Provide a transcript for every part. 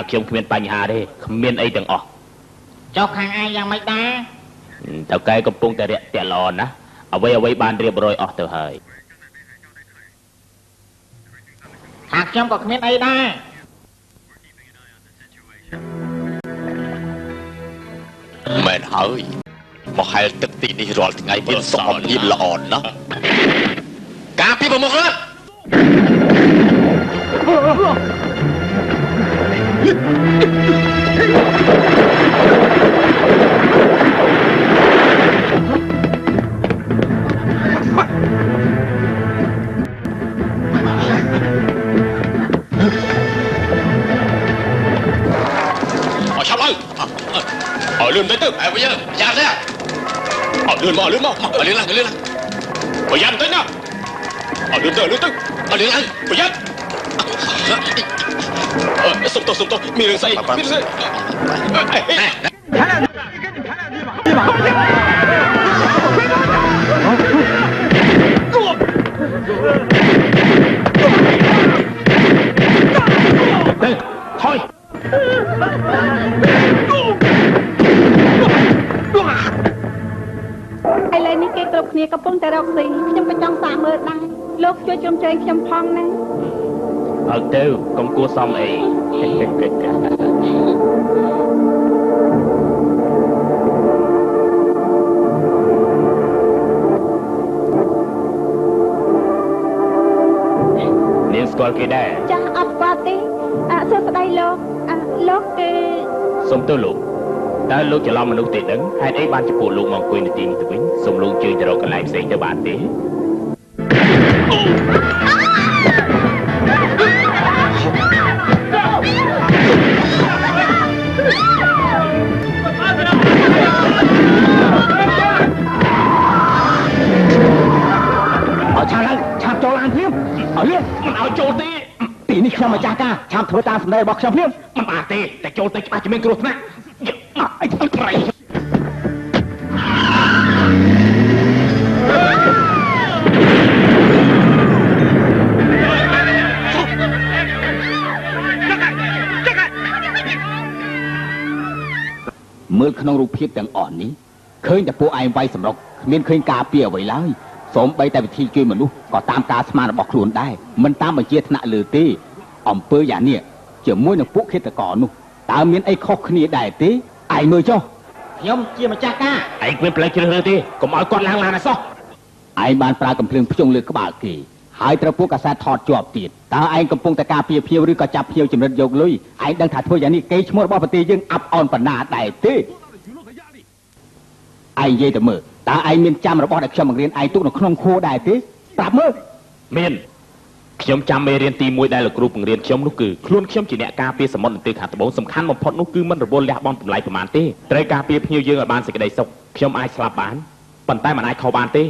ខ្ញុំគ្មានបញ្ហាទេគ្មានអីទាំងអស់ចុះខាងឯងយ៉ាងម៉េចដែរតើកែកំពុងតែរាក់ទាក់ល្អណាស់អ្វីបានរៀបរយអស់ទៅហើយខាងខ្ញុំក៏គ្មានអីដែរមែនហើយមកហែលទឹកទីនេះរាល់ថ្ងៃមានសុខអំញៀមល្អណាស់ការពីប្រមុខរត់លឿនទៅទៅអើវិញយ៉ាទេអត់លឿនមកលឿនឡើងប្រយ័ត្នទៅណាអត់លឿនទៅឡើងប្រយ័ត្នសុំតមានរឿងស្អីថយឥឡូវនេះគេគ្រប់គ្នាកំពុងតែរកស៊ីខ្ញុំក៏ចង់សាកមើលដែរលោកជួយជ្រោមជ្រែងខ្ញុំផងណាអើទៅកុំគួរសមអីនាងស្គាល់គេដែរចាស់អត់ស្គាល់ទេសួស្ដីលោកគេសុំទោសលោកតើលោកច្រឡំមនុស្សទេដឹងហេតុអីបានចំពោះលោកមកអង្គុយនៅទីនេះទៅវិញសូមលោកជួយទៅរកកន្លែងផ្សេងទៅបានទេឆាប់ឡើងឆាប់ចូលអានភ្លាមឲ្យលឿនមិនឲ្យចូលទេទីនេះខ្ញុំម្ចាស់ការឆាប់ធ្វើតាមសម្ដីរបស់ខ្ញុំភ្លាមមិនបានទេតែចូលទៅច្បាស់ជាមានគ្រោះថ្នាក់អីត្រៃមើលក្នុងរូបភាពទាំងអស់នេះឃើញតែពួកឯងវាយសម្រុកគ្មានឃើញការពារអ្វីឡើយសូម្បីតែវិធីជួយមនុស្សក៏តាមការស្មានរបស់ខ្លួនដែរមិនតាមបញ្ជាថ្នាក់លើទេអំពើយ៉ាងនេះជាមួយនឹងពួកឃាតករនោះតើមានអីខុសគ្នាដែរទេឯងមើលចុះខ្ញុំជាម្ចាស់ការឯងគ្មានផ្លូវជ្រើសរើសទេកុំឲ្យគាត់ឡើងណាសោះឯងបានប្រើកំភ្លើងភ្ជុងលើក្បាលគេហើយត្រូវពួកកាសែតថតជាប់ទៀតតើឯងកំពុងតែការពារភ្ញៀវឬក៏ចាប់ភ្ញៀវចម្រិតយកលុយឯងដឹងថាធ្វើយ៉ាងនេះគេឈ្មោះរបស់ប្រទេសយើងអាប់អន់បណ្ណាដែរទេឯងនិយាយទៅមើលតើឯងមានចាំរបស់ដែលខ្ញុំបង្រៀនឯងទុកនៅក្នុងខួរដែរទេប្រាប់មើលមានខ្ញុំចាំមេរៀនទី1ដែលលោកគ្រូបង្រៀនខ្ញុំនោះគឺខ្លួនខ្ញុំជាអ្នកការពារសមុទ្រនគរខាងត្បូងសំខាន់បំផុតនោះគឺមិនរវល់លះបង់តម្លៃប្រមាណទេត្រូវការពារភ្ញៀវយើងឲ្យបានសេចក្តីសុខខ្ញុំអាចស្លាប់បានប៉ុន្តែមិនអាចខុសបានទេ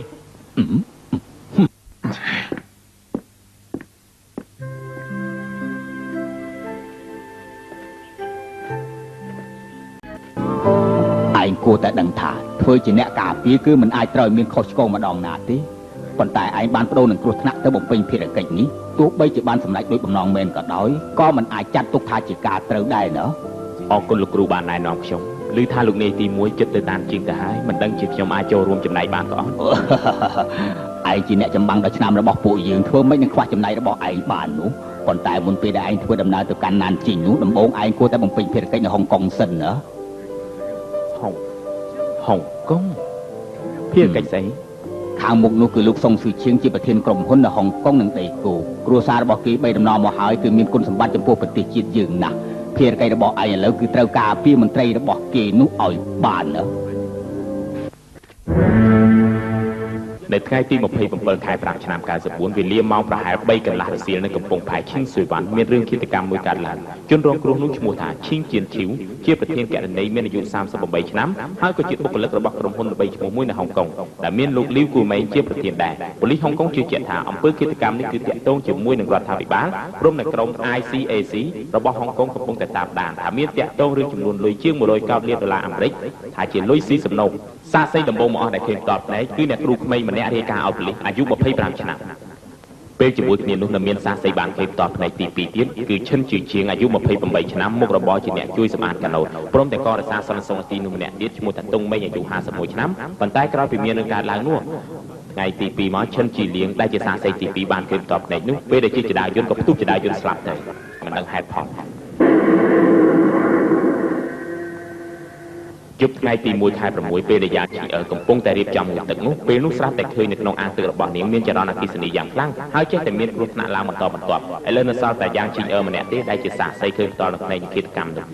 ឯងគួរតែដឹងថាធ្វើជាអ្នកការពារគឺមិនអាចត្រូវមានខុសឆ្គងម្ដងណាទេប៉ុន្តែឯងបានបដូរនឹងគ្រោះថ្នាក់ទៅបំពេញភារកិច្ចនេះទោះបីជាបានសម្រេចដោយបំណងមែនក៏ដោយក៏មិនអាចចាត់ទុកថាជាការត្រូវដែរណ៎អរគុណលោកគ្រូបានណែនាំខ្ញុំឮថាលោកនាយទី1ចិត្តទៅតាមជាងទៅហើយមិនដឹងជាខ្ញុំអាចចូលរួមចំណែកបានក៏អត់ឯងជាអ្នកចម្បាំងដល់ឆ្នាំរបស់ពួកយើងធ្វើមិននឹងខ្វះចំណែករបស់ឯងបាននោះប៉ុន្តែមុនពេលដែលឯងធ្វើដំណើរទៅកាន់ណានជីងនោះដំបូងឯងគួរតែបំពេញភារកិច្ចនៅហុងកុងសិនណាហុងកុងភារកិច្ចស្អីខាងមុខនោះគឺលោកសុងស៊ឺឈៀងជាប្រធានក្រុមហ៊ុននៅហុងកុងនិងដីគោគ្រួសាររបស់គេ3ដំណរមកហើយគឺមានគុណសម្បត្តិចំពោះប្រទេសជាតិយើងណាស់ភារកិច្ចរបស់ឯងឥឡូវគឺត្រូវការពារមន្ត្រីរបស់គេនោះឲ្យបានណានៅថ្ងៃទី27ខែ5ឆ្នាំ94វេលាម៉ោងប្រហែល3កន្លះរសៀលនៅកំពង់ផែឈីងស៊ុយវ៉ាន់មានរឿងឃាតកម្មមួយកើតឡើងជនរងគ្រោះនោះឈ្មោះថាឈីងជៀនឈីវជាប្រធានគណនេយ្យមានអាយុ38ឆ្នាំហើយក៏ជាបុគ្គលិករបស់ក្រុមហ៊ុនល្បីឈ្មោះមួយនៅហុងកុងដែលមានលោកលីវគូម៉េងជាប្រធានដែរប៉ូលីសហុងកុងជឿជាក់ថាអំពើឃាតកម្មនេះគឺទាក់ទងជាមួយនឹងរដ្ឋាភិបាលព្រមទាំងក្រុម ICAC របស់ហុងកុងកំពុងតែតាមដានថាមានទាក់ទងរឿងចំនួនលុយជាង100កោដលានដុល្លារអាមេរិកថាជាលុយស៊ីសំណូកសាកសីដំបូងមកអស់ដែលឃើញតបផ្នែកគឺអ្នកគ្រូក្មេងម្នាក់រាយការណ៍ឲ្យប៉ូលីសអាយុ25ឆ្នាំព ពេលជាមួយគ្នានោះនៅមានសាស័យបានឃើញតបផ្នែកទី2ទៀតគឺឈិនជឿជាងអាយុ28ឆ្នាំមុខរបរជាអ្នកជួយសម្អាតកាណូតព្រមទាំងក៏រក្សាសន្តិសុខទីនោះម្នាក់ទៀតឈ្មោះថាតុងមេងអាយុ51ឆ្នាំប៉ុន្តែក្រោយពីមានរឿងកើតឡើងនោះថ្ងៃទី2មកឈិនជីលៀងដែលជាសាស័យទី2បានឃើញតបផ្នែកនោះពេលដែលជាចដាយន្តក៏ផ្ទុះចដាយន្តស្លាប់ទៅមិនដឹងហេតុផលជប់ថ្ងៃទី1ខែ6ពេលដែលយ៉ាជីកំពុងតែរៀបចំទឹកនោះពេលនោះស្រាប់តែឃើញនៅក្នុងអាងទឹករបស់នាងមានចរន្តអគ្គិសនីយ៉ាងខ្លាំងហើយចេះតែមានគ្រោះថ្នាក់ឡើងបន្តបន្ទាប់ឥឡូវនៅសល់តែយ៉ាងជីម្នាក់ទេដែលជាសាស័យឃើញផ្ទាល់នៅក្នុងនិគិតកម្មនោះ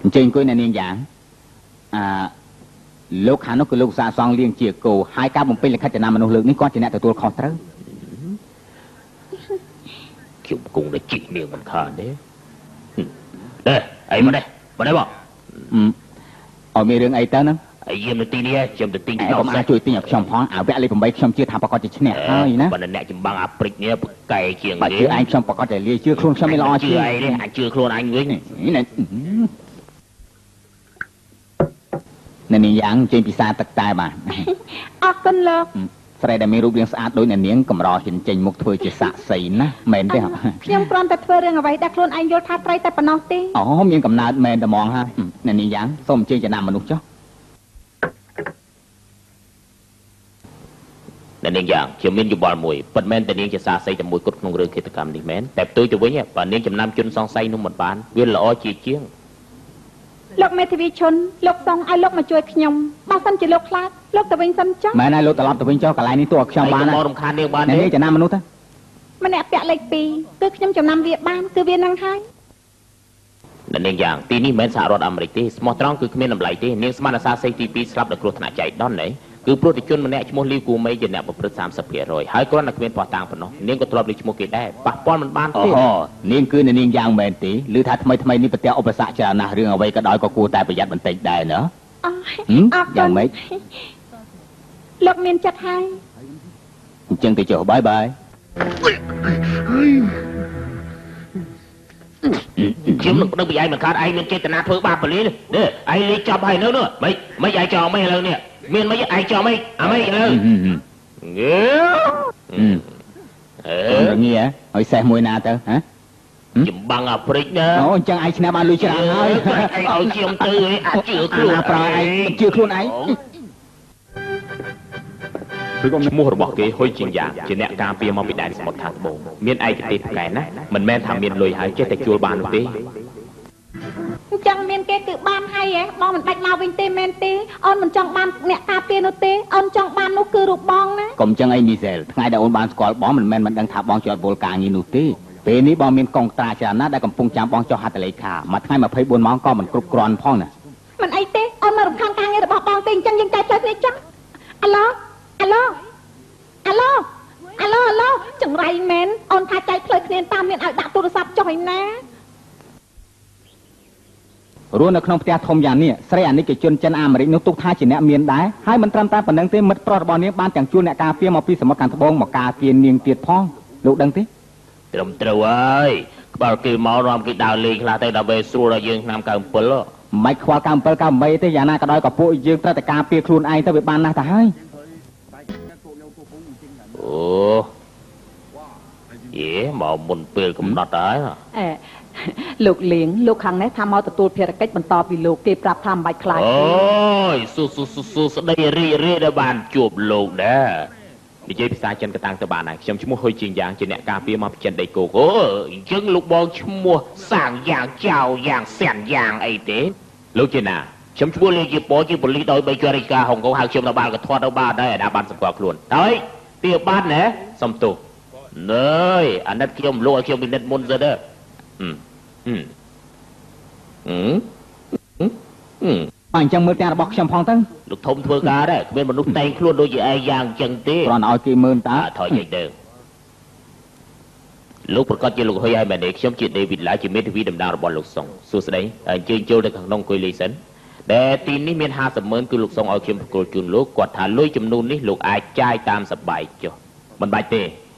អញ្ចឹងអង្គុយនៅនាងយ៉ាងលោកខាងនោះគឺលោកសាសងលៀងជាគោហើយការបំពេញលិខិតចំណាំមនុស្សលើកនេះគាត់ជាអ្នកទទួលខុសត្រូវខ្ញុំគង់តែជីកនាងមិនខានទេអីមកនេះបងឲ្យមានរឿងអីទៅហ្នឹងឲ្យយាមនៅទីនេះខ្ញុំទៅទិញខ្ញុំអាចជួយទិញឲ្យខ្ញុំផងអាវគ្គលេខ8ខ្ញុំជឿថាប្រកាសជាឈ្នះហើយណាបើអ្នកចម្បាំងអាព្រិចនេះប្រកែជាងនេះបើជឿឯងខ្ញុំប្រកាសតែលាជឿខ្លួនខ្ញុំមិនល្អជឿឯងនេះអាចជឿខ្លួនអញវិញនៅនាងយ៉ាងចេញពិសាទឹកតែបាទអរគុណលោកស្រីដែលមានរូបរាងស្អាតដូចអ្នកនាងកម្រហ៊ានចេញមុខធ្វើជាសាក់សីណាមែនទេខ្ញុំគ្រាន់តែធ្វើរឿងអ្វីដែលខ្លួនឯងយល់ថាត្រូវតែប៉ុណ្ណោះទេអូមានកំណើតមែនតែហ្មងហ่าអ្នកនាងយ៉ាងសូមអញ្ជើញចំណាំមនុស្សចុះអ្នកនាងយ៉ាងខ្ញុំមានយោបល់មួយពិតមែនតែនាងជាសាស័យតែមួយគត់ក្នុងរឿងឃាតកម្មនេះមែនតែផ្ទុយទៅវិញបើនាងចំណាំជនសង្ស័យនោះមិនបានវាល្អជាងលោកមេធាវីឈុនលោកសងឲ្យលោកមកជួយខ្ញុំបើសិនជាលោកខ្លាចលោកទៅវិញសិនចុះមែនហើយលោកត្រឡប់ទៅវិញចុះកន្លែងនេះទោះឲ្យខ្ញុំបានមករំខាននាងបានទេនេះចំណាំមនុស្សទៅម្នាក់ពាក់លេខ2គឺខ្ញុំចំណាំវាបានគឺវានឹងហើយអ្នកនាងយ៉ាងទីនេះមិនមែនសហរដ្ឋអាមេរិកទេស្មោះត្រង់គឺគ្មានតម្លៃទេនាងស្មានអាសាស័យទី2ស្លាប់ដោយគ្រោះថ្នាក់ចៃដន្យគឺព្រោះតែជនម្នាក់ឈ្មោះលីគូមេជាអ្នកប្រព្រឹត្ត 30% ហើយគ្រាន់តែគ្មានផោះតាំងប៉ុណ្ណោះនាងក៏ធ្លាប់លើឈ្មោះគេដែរប៉ះពាល់មិនបានទេនាងគឺនាងយ៉ាងមែនទេឬថាថ្មីនេះប្រទះឧបសគ្គច្រើនណាស់រឿងអ្វីក៏ដោយក៏គួរតែប្រយ័ត្នបន្តិចដែរណាយ៉ាងម៉េចលោកមានចិត្តហើយអញ្ចឹងទៅចុះបាយខ្ញុំនឹងដឹងពីឯងមិនខាតឯងមានចេតនាធ្វើបាបពលីនេះឯងលេចចាប់ហើយនៅនោះមិនឯងចោលមិនឥឡូវនេះមានមិនឯងចោលមិនអាមិនឥឡូវងាឲ្យសេះមួយណាទៅហ៎ចម្បាំងអាព្រិចណាអូអញ្ចឹងឯងឈ្នះបានលុយច្រើនហើយឲ្យជាងទៅអាចជឿខ្លួនប្រឯងជឿខ្លួនឯងឈ្មោះរបស់គេហុយជាងយ៉ាងជាអ្នកការពារមកពីដែនសមុទ្រខាងត្បូងមានឯកទេសផ្កាយណាមិនមែនថាមានលុយហើយចេះតែជួលបាននោះទេអញ្ចឹងមានគេគឺបានហើយបងមិនបាច់មកវិញទេមែនទេអូនមិនចង់បានអ្នកការពារនោះទេអូនចង់បាននោះគឺរូបបងណាកុំចឹងអីមីសែលថ្ងៃដែលអូនបានស្គាល់បងមិនមែនមិនដឹងថាបងជាប់វល់ការងារនោះទេពេលនេះបងមានកងត្រាច្រើនណាស់ដែលកំពុងចាំបងចុះហត្ថលេខាមួយថ្ងៃ24ម៉ោងក៏មិនគ្រប់គ្រាន់ផងណាមិនអីទេអូនមករំខានការងាររបស់បងទេអញ្ចឹងយើងតែផ្លូវនេះចឹងអាឡូចង្រៃមែនអូនថាចែកផ្លូវគ្នាតាមមានឲ្យដាក់ទូរស័ព្ទចុះឯណារស់នៅក្នុងផ្ទះធំយ៉ាងនេះស្រីអានិកជនចិនអាមេរិកនោះទុកថាជាអ្នកមានដែរហើយមិនត្រឹមតែប៉ុណ្្នឹងទេមិត្តប្រុសរបស់នាងបានទាំងជួលអ្នកការពារមកពីសមុទ្រខាងត្បូងមកការពារនាងទៀតផងលោកដឹងទេត្រឹមត្រូវហើយក្បាលគេមករំគេដើរលេងខ្លះទៅដើម្បីស្រួលដល់យើងឆ្នាំ97មិនខ្វល់97 98ទេយ៉ាងណាក៏ដោយក៏ពួកយើងត្រូវតែការពារខ្លួនឯងទៅវាបានណាស់ទៅហើយអូយេមកមុនពេលកំណត់ហើយលោកលៀងលោកខាងនេះថាមកទទួលភារកិច្ចបន្តពីលោកគេប្រាប់ថាមិនបាច់ខ្លាចអូយស៊ូស្ដីរីដែលបានជួបលោកដែរនិយាយភាសាចិនកតាំងទៅបានហើយខ្ញុំឈ្មោះហុយជាងយ៉ាងជាអ្នកការពារមកពីចិនដីគោកអូអញ្ចឹងលោកបងឈ្មោះសាងយ៉ាងចៅយ៉ាងសានយ៉ាងអីទេលោកជាណាខ្ញុំឈ្មោះលៀងជាប៉ជាប៉ូលីសដោយ3ជារាជការហុងកុងហៅខ្ញុំដល់បាល់ក៏ធាត់ទៅបានដែរអាបានសម្គាល់ខ្លួនហើយពីបានណែសំទោសណើយអាណិតខ្ញុំលោកឲ្យខ្ញុំពិនិត្យមុនសិនទេអញ្ចឹងមើលផ្ទះរបស់ខ្ញុំផងទៅលោកធំធ្វើការដែរគ្មានមនុស្សតែងខ្លួនដូចជាឯងយ៉ាងអញ្ចឹងទេគ្រាន់ឲ្យគេមើលតើថយចេញទៅលោកប្រកាសជាលោកហុយឲ្យមែនទេខ្ញុំជាដេវីតឡាជាមេធាវីតំណាងរបស់លោកសុងសួស្ដីអញ្ជើញចូលទៅខាងក្នុងអង្គុយលេសិនដែលទីនេះមាន50,000គឺលោកសុងឲ្យខ្ញុំប្រគល់ជូនលោកគាត់ថាលុយចំនួននេះលោកអាចចាយតាមសប្បាយចុះមិនបាច់ទេ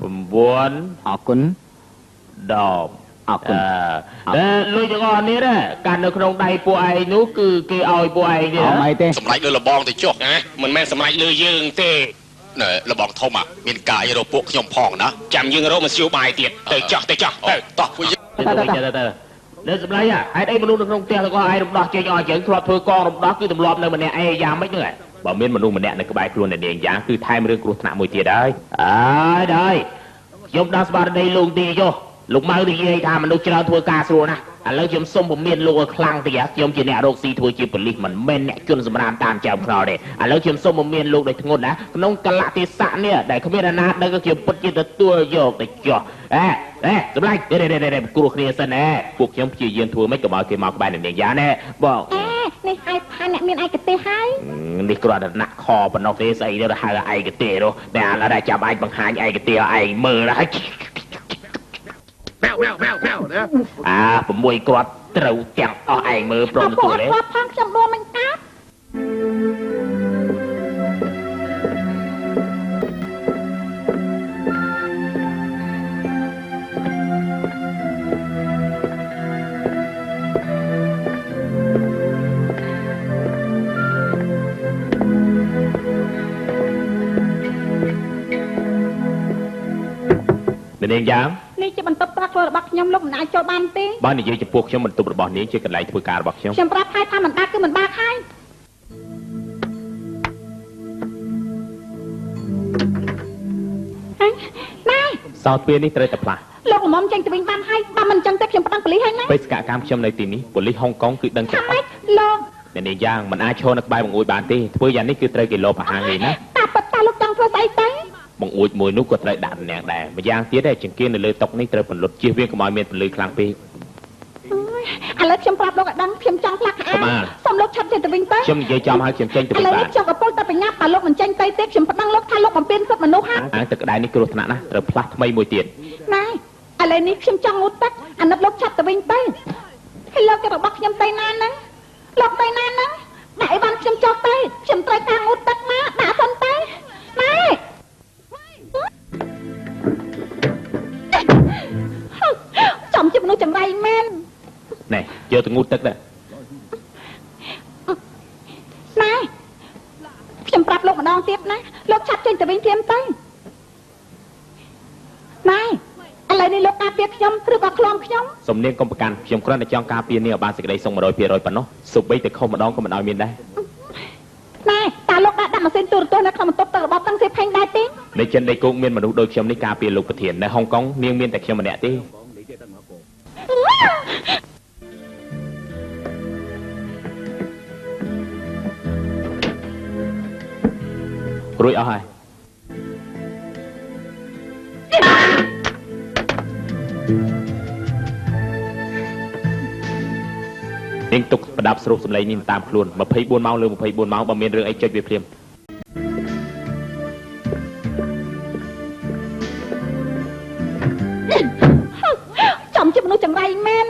9 អរគុណ 10 អរគុណ តែលុយទាំងអស់នេះណាកាន់នៅក្នុងដៃពួកឯងនោះគឺគេឲ្យពួកឯងទេ អត់មិនទេ សម្រាប់លើលបងទៅចុះ មិនមែនសម្រេចលើយើងទេ ណែលបងធំមានកាយរកពួកខ្ញុំផងណា ចាំយើងរកមធ្យោបាយទៀតទៅចោះទៅ តោះពួកយើង ទៅនៅសម្លៃហេតុអីមនុស្សនៅក្នុងផ្ទះទាំងអស់ឯងរំដោះចេញឲ្យយើងធ្លាប់ធ្វើកងរំដោះគឺទម្លាប់នៅម្នាក់ឯងយ៉ាងម៉េចហ្នឹងបើមានមនុស្សម្នាក់នៅក្បែរខ្លួនអ្នកនាងយ៉ាងគឺថែមរឿងគ្រោះថ្នាក់មួយទៀតហើយហើយខ្ញុំដល់ស្មារតីលោកទីចុះលោកម៉ៅនិយាយថាមនុស្សច្រើនធ្វើការស្រួលណាស់ឥឡូវខ្ញុំសុំពមមានលោកឲ្យខ្លាំងទៀតខ្ញុំជាអ្នករកស៊ីធ្វើជាប៉ូលីសមិនមែនអ្នកជន់សម្រាមតាមចៅខ្នល់ទេឥឡូវខ្ញុំសុំពមានលោកដោយធ្ងន់ណាក្នុងកលៈទេសៈនេះដែលគ្មានអាណាដឹងក៏ខ្ញុំពិតជាទទួលយកទៅចុះសម្លាញ់គ្រោះគ្នាសិនពួកខ្ញុំព្យាយាមធ្វើម៉េចកុំឲ្យគេមកក្បែរអ្នកនាងយ៉ាងណាបង នេះហៅថាអ្នកមានឯកទេសហើយ នេះគ្រាន់តែដាក់ខប៉ុណ្ណោះទេស្អីទៅហៅឯកទេសនោះតែឥឡូវចាំឯងបង្ហាញឯកទេសឲ្យឯងមើលហើយ ម៉ៅណា 6 គ្រាប់ត្រូវទាំងអស់ឯងមើលព្រមទទួលទេ គាត់ផងខ្ញុំដួលមិនកាត់ អ្នកនាងយ៉ាង នេះជាបន្ទប់ផ្ទះធ្វើរបស់ខ្ញុំលោកមិនអាចចូលបានទេ បើនិយាយចំពោះខ្ញុំបន្ទប់របស់នាងជាកន្លែងធ្វើការរបស់ខ្ញុំ ខ្ញុំប្រាប់ហើយថាមិនបាក់គឺមិនបាក់ហើយណែ សោតពេលនេះត្រូវតែផ្លាស់ លោកល្មមចេញទៅវិញបានហើយបើមិនចឹងទេខ្ញុំប្តឹងប៉ូលីសហើយណា បេសកកម្មខ្ញុំនៅទីនេះប៉ូលីសហុងកុងគឺដឹងទាំងអ ម៉េ ស់ ចលោក អ្នកនាងយ៉ាងមិនអាចឈរនៅក្បែរបង្អួចបានទេធ្វើយ៉ាងនេះគឺត្រូវគេលបអាហារងាយណាស់ តាប៉តាលោកចង់ធ្វើស្អីទៅ បង្អួចមួយនោះក៏ត្រូវដាក់ម្នាក់ដែរម្យ៉ាងទៀតចង្កៀននៅលើតុនេះត្រូវពន្លត់ជៀសវាងកុំឲ្យមានពន្លឺខ្លាំងពេក អើយ ឥឡូវខ្ញុំប្រាប់លោកឲ្យដឹងខ្ញុំចង់ផ្លាស់ខោសូមលោកឆាប់ចេញទៅវិញទៅ ខ្ញុំនិយាយចំហើយខ្ញុំចេញទៅ ឥ វិញ ឡូវ បា នេះ ទ ខ្ញុំកំពុងតែបញ្ញាប់តែលោកមិនចេញទៅទេខ្ញុំប្តឹងលោកថាលោកបំពេញសិទ្ធិមនុស្សហើយ អាងទឹកក្តៅនេះគ្រោះថ្នាក់ណាស់ត្រូវផ្លាស់ថ្មីមួយទៀត ណែឥឡូវនេះខ្ញុំចង់ងូតទឹកអាណិតលោកឆាប់ទៅវិញទៅហើយលោកទៅរបស់ខ្ញុំទៅណាហ្នឹងលោកទៅណាហ្នឹងដាក់ឲ្យបានខ្ញុំចុះទៅខ្ញុំត្រូវការងូតទឹកមកដាក់សិនទៅណែចំជិបមនុស្សចង្រៃមែន ណែយកទៅងូតទឹកដែរ ណែខ្ញុំប្រាប់លោកម្ដងទៀតណាលោកឆាប់ចេញទៅវិញធៀមទៅណែឥឡូវនេះលោកការពារខ្ញុំឬក៏ឃ្លាំខ្ញុំ សំនៀងកុំប្រកាន់ខ្ញុំគ្រាន់តែចង់ការពារនេះឲ្យបានសេចក្តីសុខ 100% ប៉ុណ្ណោះសូម្បីតែខុសម្ដងក៏មិនឲ្យមានដែរ ណែតើលោកដាក់ម៉ាស៊ីនទូរទស្សន៍នៅក្នុងបន្ទប់ទឹករបស់តាំងសេផេងដែរទេ នៅចិនដីគោកមានមនុស្សដូចខ្ញុំនេះការពារលោកប្រធាននៅហុងកុងនាងមានតែខ្ញុំម្នាក់ទេរួចអស់ហើយនាងទុកប្រដាប់ស្រូបសម្លេងនេះតាមខ្លួន24ម៉ោងលើ24ម៉ោងបើមានរឿងអីចុចវាភ្លាម ចំជិបមនុស្សចង្រៃមែន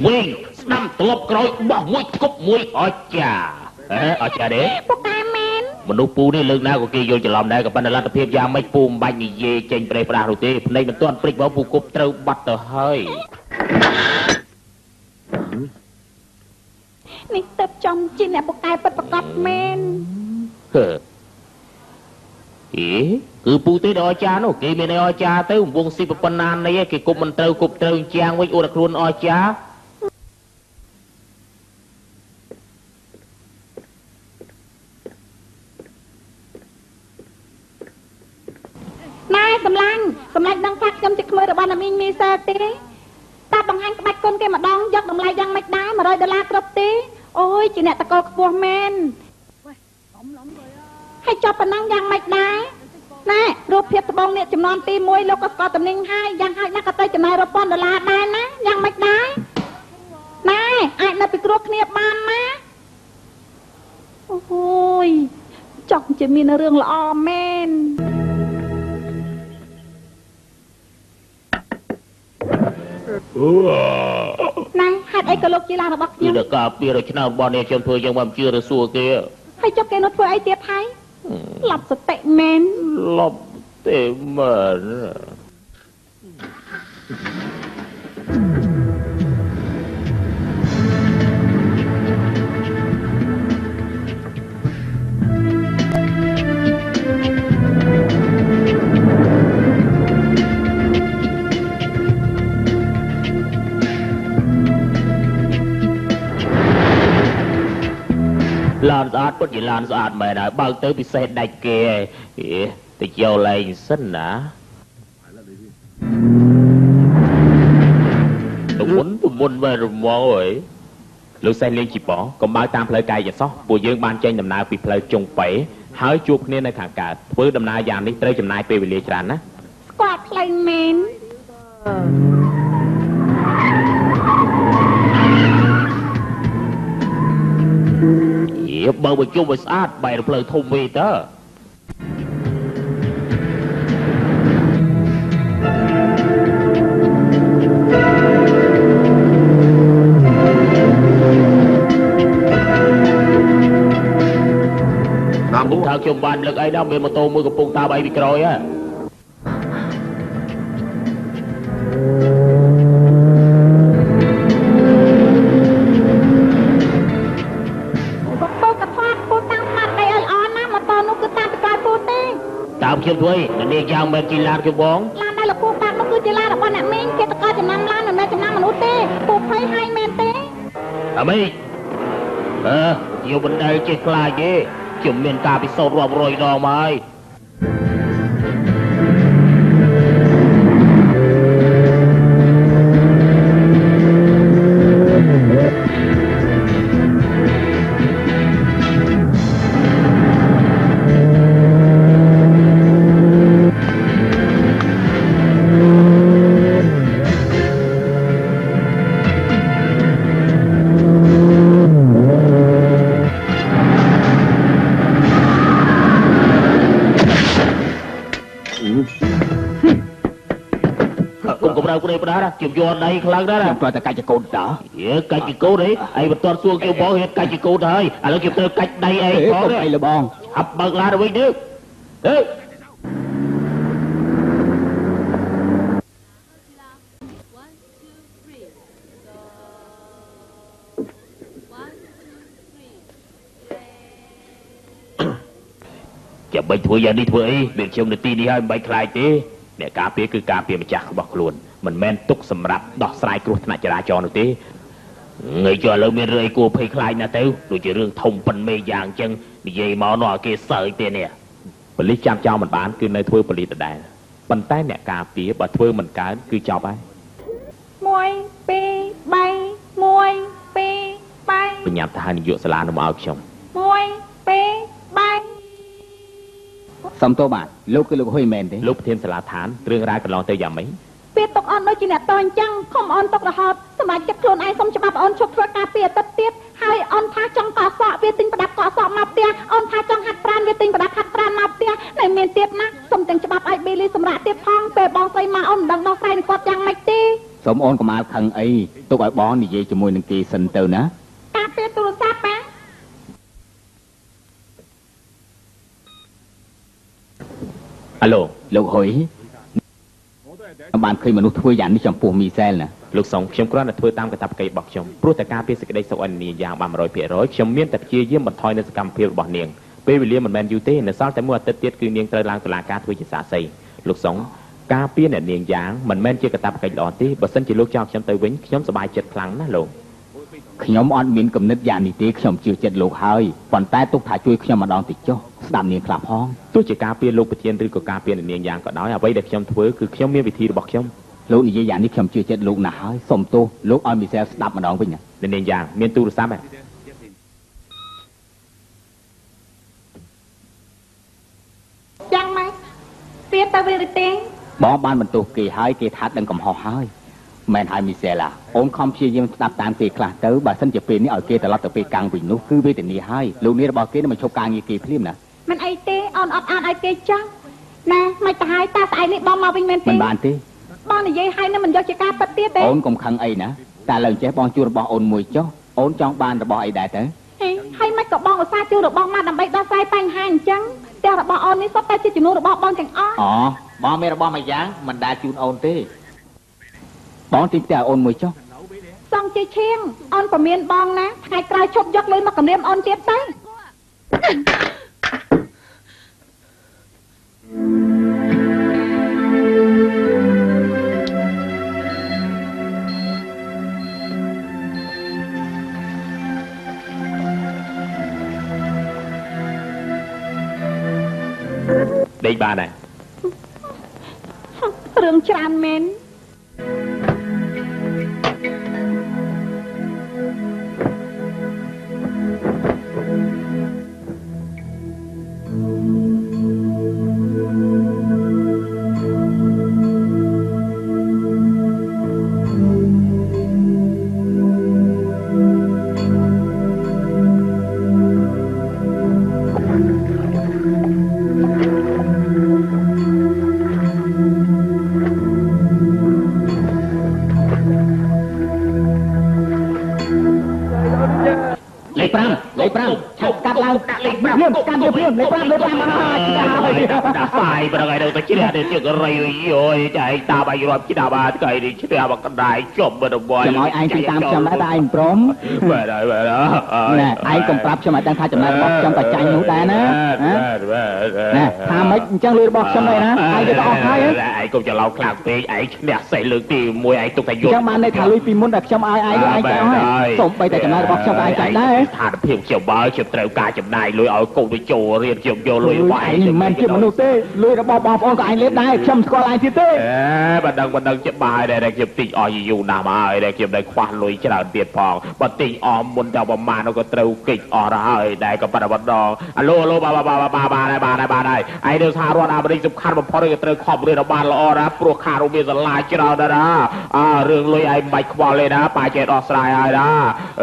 វិញស្ដាំត្រឡប់ក្រោយបោះមួយគប់មួយអស្ចារ្យអស្ចារ្យទេ ពុកតែមែន មនុស្សពូនេះលើកណាក៏គេយល់ច្រឡំដែរក៏ប៉ុន្តែលទ្ធភាពយ៉ាងម៉េចពូមិនបាច់និយាយចេញប្រេះផ្ដាស់នោះទេភ្នែកមិនទាន់ព្រិចមកពូគប់ត្រូវបាត់ទៅហើយ នេះទៅចំជាអ្នកពុកតែពិតប្រកបមែន គឺពូទេដល់អស្ចារ្យនោះគេមានអស្ចារ្យទៅវងស៊ីប៉ុណ្ណានេះគេគប់មិនត្រូវគប់ត្រូវជាងវិញអួតតែខ្លួនអស្ចារ្យ ណែសម្លាញ់ដឹងថាខ្ញុំជាក្មួយរបស់ណាមីងមីសើទេតើបង្ហាញក្បាច់គុនគេម្ដងយកតម្លៃយ៉ាងម៉េចដែរ$100គ្រប់ទេអូយជាអ្នកតកលខ្ពស់មែនហើយចុះប៉ុណ្ណឹងយ៉ាងម៉េចដែរណែរូបភាពត្បូងនេះចំនួនទី1លោកក៏ស្គាល់តំណែងហើយយ៉ាងហោចណាស់ក៏ទៅចំណាយ$1000ដែរណាយ៉ាងម៉េចដែរណែអាចនៅពិគ្រោះគ្នាបានណាអូយចង់ជាមានរឿងល្អមែន ណែហេតុអីក៏លោកជាឡានរបស់ខ្ញុំ គឺដល់ការពីរឆ្នាំរបស់នេះខ្ញុំធ្វើយ៉ាងមិនជឿឬសួរគេ ហើយចុះគេនោះធ្វើអីទៀតហើយឡប់សតិមែន លប់ទេមើល ឡានស្អាតពិតជាឡានស្អាតមែនហើយបើកទៅពិសេសដាច់គេទៅយកលេងសិនណាទមុនមែនរមងអើយលោកសែនលេងជីប៉កុំបើកតាមផ្លូវកាយសោះពួកយើងបានចេញដំណើរពីផ្លូវចុងប៉េហើយជួបគ្នានៅខាងកើតធ្វើដំណើរយ៉ាងនេះត្រូវចំណាយពេលវេលាច្រើនណា ស្គាល់ផ្លូវមែន បើជុំឲ្យស្អាតបែរផ្លូវធំវិញតើ ណាម ថាខ្ញុំបានលើកអីដល់មានម៉ូតូមួយកំពុងតាមអីពីក្រោយហ៎ បបកថាពូតាំងស្មាត់ដីឲ្យល្អណាស់ម៉ូតូនោះគឺ ខ្ញុំធ្វើអីនាងយ៉ាងមិនជីឡានខ្ញុំបង ឡានដែលលោកពូបាក់នោះគឺជាឡានរបស់អ្នកមីងគេតកចំណាំឡានមិនមែនចំណាំមនុស្សទេពូភ័យហើយមែនទេ អមីយកមិនដែលចេះខ្លាចទេខ្ញុំមានការពិសោធន៍រាប់រយដងមកហើយ គុំកម្ដៅព្រៃផ្ដាស់ខ្ញុំយកដៃខ្លាំងណាស់ ខ្ញុំត្រូវតែកាច់ចកូនតើ កាច់ជីកូនអីបន្ទាត់សួរខ្ញុំបងហេតុកាច់ជីកូនទៅហើយឥឡូវខ្ញុំត្រូវកាច់ដៃអីផង អីលបង ហាប់បើកឡានទៅវិញទៅអេ ចាំបាច់ធ្វើយ៉ាងនេះធ្វើអីមានខ្ញុំនៅទីនេះហើយមិនបាច់ខ្លាចទេអ្នកការពារគឺការពារម្ចាស់របស់ខ្លួនមិនមែនទុកសម្រាប់ដោះស្រាយគ្រោះថ្នាក់ចរាចរណ៍នោះទេងាយចុះឥឡូវមានរឿងអីគួរភ័យខ្លាចណាស់ទៅដូចជារឿងធំប៉ុនមេយ៉ាងអញ្ចឹងនិយាយមកនោះឲ្យគេសើចទេនេះប៉ូលីសចាំចោលមិនបានគឺនៅធ្វើប៉ូលីសដដែលប៉ុន្តែអ្នកការពារបើធ្វើមិនកើតគឺចប់ហើយ 1 2 3 1 2 3 បញ្ញាប់ទៅហើយនាយកសាលានោះមកឲ្យខ្ញុំ 1 2 3 សំទោសបាទលោកគឺលោកហ៊ុយមែនទេ លោកប្រធានសាលាឋានរឿងរ៉ាវកន្លងទៅយ៉ាងម៉េច ពេលទុកអូនដូចជាអ្នកតអញ្ចឹងខំអូនទុករហូតសម្រាប់ចិត្តខ្លួនឯងសុំច្បាប់អូនឈប់ធ្វើការពីអាទិត្យទៀតហើយអូនថាចង់កសក់វាទិញប្រដាប់កសក់មកផ្ទះអូនថាចង់ហាត់ប្រាណវាទិញប្រដាប់ហាត់ប្រាណមកផ្ទះតែមានទៀតណាសុំទាំងច្បាប់ឲ្យប៊ីលីសម្រាប់ទៀតផងពេលបងស្រីមកអូនមិនដឹងដោះស្រាយនឹងគាត់យ៉ាងម៉េចទេ សូមអូនកុំអាលខឹងអីទុកឲ្យបងនិយាយជាមួយនឹងគេសិនទៅណា ការពេលទូរស័ព្ទប៉ា អាឡូ លោកហ៊ុយបានឃើញមនុស្សធ្វើយ៉ាងនេះចំពោះមីសែលណា លោកសុងខ្ញុំគ្រាន់តែធ្វើតាមកាតព្វកិច្ចរបស់ខ្ញុំព្រោះតែការពារសេចក្តីសុខអនាយ៉ាងបាន 100% ខ្ញុំមានតែព្យាយាមបន្ថយនៅសកម្មភាពរបស់នាងពេលវេលាមិនមែនយូរទេនៅសល់តែមួយអាទិត្យទៀតគឺនាងត្រូវឡើងតុលាការធ្វើជាសាក្សីលោកសុងការពារអ្នកនាងយ៉ាងមិនមែនជាកាតព្វកិច្ចល្អទេបើសិនជាលោកចោលខ្ញុំទៅវិញខ្ញុំសប្បាយចិត្តខ្លាំងណាស់លោក ខ្ញុំអត់មានគំនិតយ៉ាងនេះទេខ្ញុំជឿចិត្តលោកហើយប៉ុន្តែទុកថាជួយខ្ញុំម្ដងតិចចុះស្ដាប់នាងខ្លះផង ទោះជាការពារលោកប្រធានឬក៏ការពារអ្នកនាងយ៉ាងក៏ដោយអ្វីដែលខ្ញុំធ្វើគឺខ្ញុំមានវិធីរបស់ខ្ញុំ លោកនិយាយយ៉ាងនេះខ្ញុំជឿចិត្តលោកណាស់ហើយសូមទោសលោកឲ្យមីសែលស្ដាប់ម្ដងវិញណា អ្នកនាងយ៉ាងមានទូរស័ព្ទទេ យ៉ាងម៉េចវាទៅវាទេ បងបានបន្ទោសគេហើយគេថាដឹងកំហុសហើយមែនហើយមីសែលអូនខំព្យាយាមស្ដាប់តាមគេខ្លះទៅបើសិនជាពេលនេះឲ្យគេត្រឡប់ទៅពេលកាំងវិញនោះគឺវេទនាហើយលោកនេះរបស់គេនឹងមកឈប់ការងារគេភ្លាមណា មិនអីទេអូនអត់អានឲ្យគេចង់ណាមិនទៅហើយតាស្អែកនេះបងមកវិញមែនទេ មិនបានទេ បងនិយាយឲ្យនឹងមិនយកជាការប៉ັດទៀតទេ អូនកុំខឹងអីណាតែឥឡូវចេះបងជួរបស់អូនមួយចុះអូនចង់បានរបស់អីដែរទៅ ហើយមិនក៏បងឧស្សាហ៍ជួយរបស់មកដើម្បីដោះស្រាយបញ្ហាអញ្ចឹងផ្ទះរបស់អូននេះសុទ្ធតែជាជំនួសរបស់បងទាំងអស់ អូបងមានរបស់មួយយ៉ាងមិនដែលជូនអូនទេបងទីផ្ទះអូនមួយចុះ សង់ជាឈៀងអូនប្រមានបងណាថ្ងៃក្រោយឈប់យកលុយមកគំរាមអូនទៀតទៅ ដេកបានដែរ រឿងច្រើនមែន អ លេខ5ឆាប់កាត់ឡើងលេខ5ភ្លាមកាត់ភ្លាមលេខ5ដលេខ5ាស់បាយប្រកែទៅជ្រះទៅជឹករៃយោចែកតាបាយរាប់ជាដាបាកែនេះជ្រះបកដៃជប់មើលរបស់ខ្ញុំឲ្យឯងទៅតាមខ្ញុំដែរតែឯងព្រមបាទហើយបាទណែឯងកុំប្រាប់ខ្ញុំឲ្យដឹងថាចំណាយរបស់ខ្ញុំតែចាញ់នោះដែរណាណែថាម៉េចអញ្ចឹងលុយរបស់ខ្ញុំដែរណាឯងទៅអស់ហើយឯងកុំច្រឡោមខ្លាំងពេកឯងឈ្នះសេះលើកទី1ឯងទុកតែយល់អញ្ចឹងបានន័យថាលុយពីមុនដែលខ្ញុំឲ្យឯងឯងចាយហើយសូម្បីតែចំណាយរបស់ខ្ញុំឯងចាយដែរស្ថានភាពខ្ញុំបើខ្ញុំត្រូវការចំណាយលុយឲ្យកូនទៅចូលរៀនខ្ញុំយកលុយរបស់ឯងមិនមែនជាមនុស្សទេលុយរបស់បងប្អូនក៏ឯងលេបដែរខ្ញុំស្គាល់ឯងទៀតទេបណ្ដឹងជាបាយដែរខ្ញុំទិញអស់យូរណាស់មកហើយដែលខ្ញុំได้ខ្វះលុយច្រើនទៀតផងបើទិញអស់មុនតែប្រហែលក៏ត្រូវកិច្ចអស់ទៅហើយដែរក៏ប៉ុន្តែម្ដងអាឡូបាទហើយឯងនៅសហរដ្ឋអាមេរិកសំខាន់បំផុតគឺត្រូវខំរៀនឲ្យបានល្អណាព្រោះខារមានសាលាច្រើនដែរណារឿងលុយឯងមិនបាច់ខ្វល់ទេណាប៉ាចេះដោះស្រាយហើយណា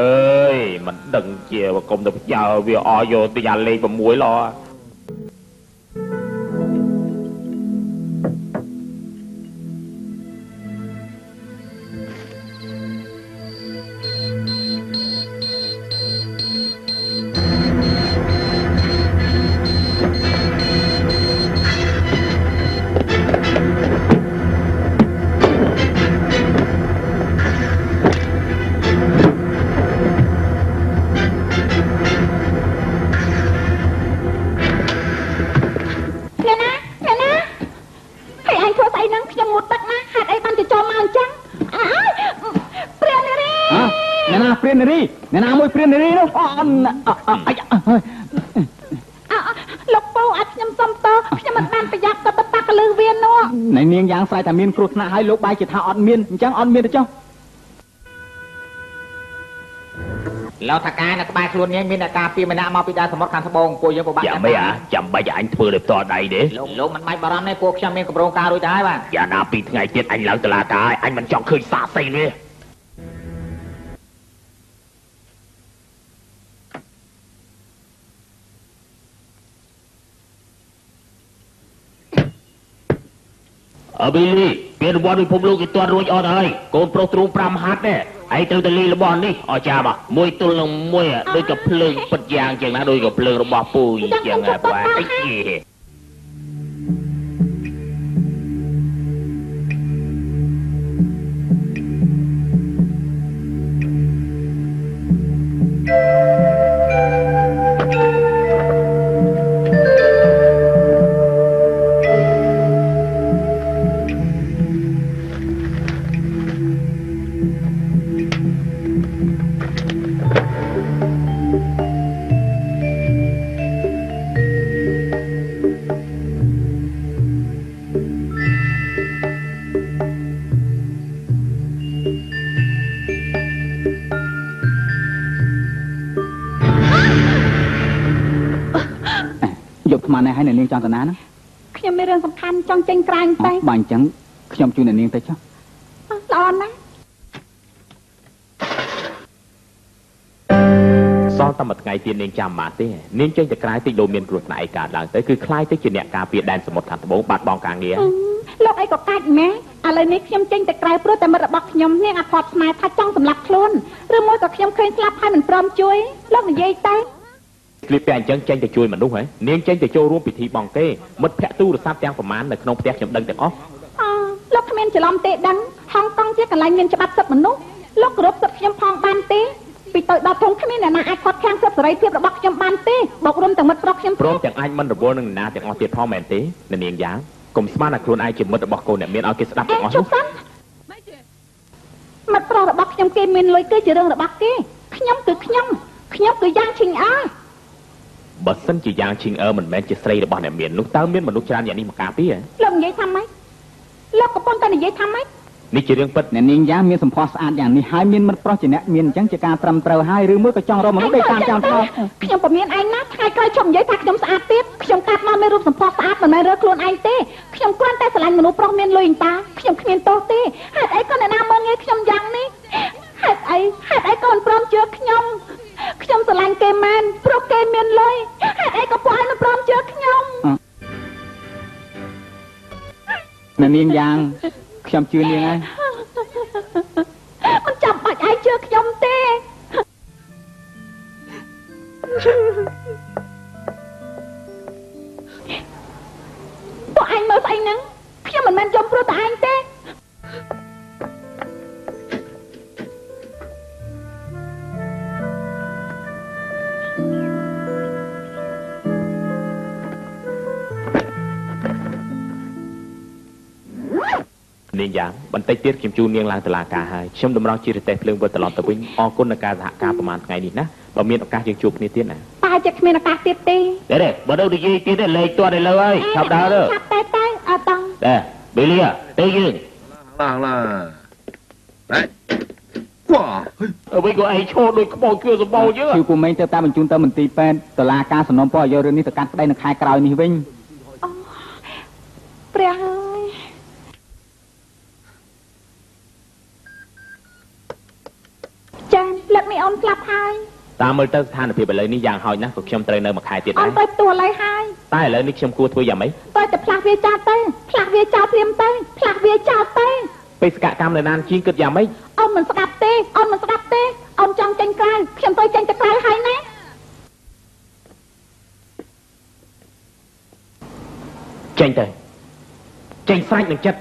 អើយមិនដឹងជាកុំទៅផ្ញើវាអស់យកទិញអាលេខ6ល្អព្រាននារីអ្នកណាមួយព្រាននារីនោះលោកពូអត់ខ្ញុំសុំតខ្ញុំមិនបានប្រយ័ត្នក៏ទៅប៉ាក់លឺវានោះណែនាងយ៉ាងស្រ័យថាមានគ្រោះថ្នាក់ហើយលោកបាយជាថាអត់មានអញ្ចឹងអត់មានទេចុះលោកថាការនៅក្បែរខ្លួននាងមានអ្នកការពារម្នាក់មកពីដានសមុទ្រខាងត្បូងពួកយើងពិបាកចាំមិនចាំបាច់អញធ្វើដោយផ្ទាល់ដៃទេលោកមិនបាច់បារម្ភទេពួកខ្ញុំមានកម្រងការរួចទៅហើយបាទយ៉ាងណា2ថ្ងៃទៀតអញឡើងតឡាការអញមិនចង់ឃើញសាកសីទេអប៊ីលីពេលរបស់ពិភពលោកគេទាត់រួចអត់ហើយកូនប្រុសទ្រូង5ហាត់ទេឯងត្រូវតែលីរបស់នេះអចាមកមួយទល់នឹងមួយដូចกับភ្លើងពិតយ៉ាងចឹងណាដូចกับភ្លើងរបស់ពូចឹងបាទអីយកថ្មនេះឲ្យអ្នកនាងចង់តាណាណាខ្ញុំមានរឿងសំខាន់ចង់ចេញក្រៅទៅបើអញ្ចឹងខ្ញុំជួយអ្នកនាងទៅចុះល្អណាស់សល់តែមួយថ្ងៃទៀតនាងចាំមកទេនាងចេញទៅក្រៅតិចដូចមានគ្រោះថ្នាក់ឯកាឡើងទៅគឺខ្លាយទៅជាអ្នកការពារដែនសមុទ្រខាងត្បូងបាត់បង់ការងារលោកអីក៏កាច់ម៉ែឥឡូវនេះខ្ញុំចេញទៅក្រៅព្រោះតែមិត្តរបស់ខ្ញុំនាងអត់ផាត់ស្នេហ៍ថាចង់សម្លាប់ខ្លួនឬមួយក៏ខ្ញុំឃើញស្លាប់ហើយមិនព្រមជួយលោកនិយាយទៅគ្លីបតែអញ្ចឹងចេញទៅជួយមនុស្សហ៎នាងចេញទៅចូលរួមពិធីបង់ទេមិត្តភ័ក្តិទូរស័ព្ទទាំងប្រមាណនៅក្នុងផ្ទះខ្ញុំដឹងទាំងអស់លោកគ្មានច្រឡំទេដឹងហុងកុងជាកន្លែងមានច្បាប់សិទ្ធិមនុស្សលោកគោរពសិទ្ធិខ្ញុំផងបានទេពីទៅដល់ធំគ្មានអ្នកណាអាចខាត់ខាំងសិទ្ធិសេរីភាពរបស់ខ្ញុំបានទេបូករួមទាំងមិត្តប្រុសខ្ញុំព្រមទាំងអាចមិនរវល់នឹងអ្នកណាទាំងអស់ទៀតផងមែនទេនាងយ៉ាងកុំស្មានថាខ្លួនឯងជាមិត្តរបស់កូនអ្នកមានឲ្យគេស្ដាប់ទាំងអស់នោះមិត្តប្រុសរបស់ខ្ញុំគេមានលុយគឺជារឿងរបស់គេខ្ញុំគឺខ្ញុំគឺយ៉ាងឈិញអើបើសិនជាយ៉ាងឈិងអឺមិនមែនជាស្រីរបស់អ្នកមាននោះតើមានមនុស្សច្រើនយ៉ាងនេះមកការពារលោកនិយាយថាម៉េចលោកកំពុងតែនិយាយថាម៉េចនេះជារឿងពិតអ្នកនាងយ៉ាងមានសម្ផស្សស្អាតយ៉ាងនេះហើយមានមិត្តប្រុសជាអ្នកមានអញ្ចឹងជាការត្រឹមត្រូវហើយឬមួយក៏ចង់រកមនុស្សដែលតាមចាំថាខ្ញុំពុំមានឯងណាថ្ងៃក្រោយជុំនិយាយថាខ្ញុំស្អាតទៀតខ្ញុំកាត់មកមានរូបសម្ផស្សស្អាតមិនមែនរើខ្លួនឯងទេខ្ញុំគ្រាន់តែស្រឡាញ់មនុស្សប្រុសមានលុយតាខ្ញុំគ្មានទោសទេហេតុអីក៏អ្នកណាមើលងាយខ្ញុំយ៉ាងនេះហេតុអីក៏មិនព្រមជឿខ្ញុំស្រឡាញ់គេមែនព្រោះគេមានលុយហេតុអីក៏ពួកឯងមិនព្រមជឿខ្ញុំអ្នកនាងយ៉ាងខ្ញុំជឿនាងហើយមិនចាំបាច់ឯងជឿខ្ញុំទេ នាងយ៉ាងបន្តិចទៀតខ្ញុំជូននាងឡើងតុលាការហើយខ្ញុំតម្រូវជារទេះភ្លើងវិលត្រឡប់ទៅវិញអរគុណដល់ការសហការប្រហែលថ្ងៃនេះណាបើមានឱកាសយើងជួបគ្នាទៀតណា តែជាគ្មានឱកាសទៀតទេ ទេបើនៅនិយាយទៀតលេខទាត់ឥឡូវហើយឆាប់ដើរទៅ ឆាប់តែអត់ដឹង ទេបេលីទៅយើង ឡើងđấy quả អ្វីក៏ឯងឈរដូចក្បោចគឿសម្បោចយើ គឺពូម៉េងទៅតាមបញ្ជូនទៅមន្ទីរពេទ្យតុលាការសំណុំពរឲ្យយករឿងនេះទៅកាត់ក្តីនៅខែក្រោយនេះវិញ អូព្រះអើយចានផ្លឹកនេះអូនស្លាប់ហើយ តាមមើលទៅស្ថានភាពឥឡូវនេះយ៉ាងហោចណាស់ក៏ខ្ញុំត្រូវនៅមួយខែទៀត អូ ដែរ នទៅផ្ទះឡើយហើយ តែឥឡូវនេះខ្ញុំគួរធ្វើយ៉ាងម៉េច ទៅតែផ្លាស់វាចោលទៅផ្លាស់វាចោលព្រាមទៅផ្លាស់វាចោលទៅ បេសកកម្មនៅណានជាងគិតយ៉ាងម៉េច អូនមិនស្ដាប់ទេអូនមិនស្ដាប់ទេអូនចង់ចេញក្រៅខ្ញុំទៅចេញទៅក្រៅហើយណា ចេញទៅចេញស្រេចនឹងចិត្ត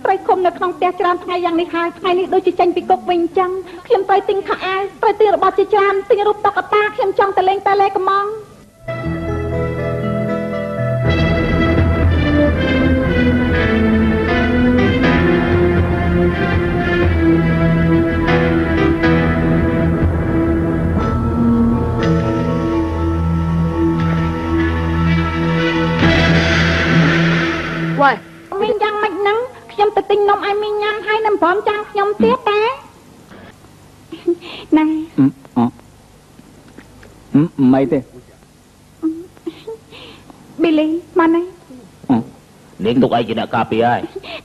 ត្រីឃុំនៅក្នុងផ្ទះច្រើនថ្ងៃយ៉ាងនេះហើយថ្ងៃនេះដូចជាចេញពីគុកវិញអញ្ចឹងខ្ញុំត្រូវទិញខោអាវត្រូវទិញរបស់ជាច្រើនទិញរូបតុក្កតាខ្ញុំចង់ទៅលេងតែលេកំង វ៉ៃ មីងយ៉ាងម៉េចហ្នឹងខ្ញុំទៅទិញនំឲ្យមីងញ៉ាំហើយនឹងព្រមចាំខ្ញុំទៀតតាណែ មិនទេ ប៊ីលីមកនេះ នាងទុកឯងជាអ្នកការពារហើយ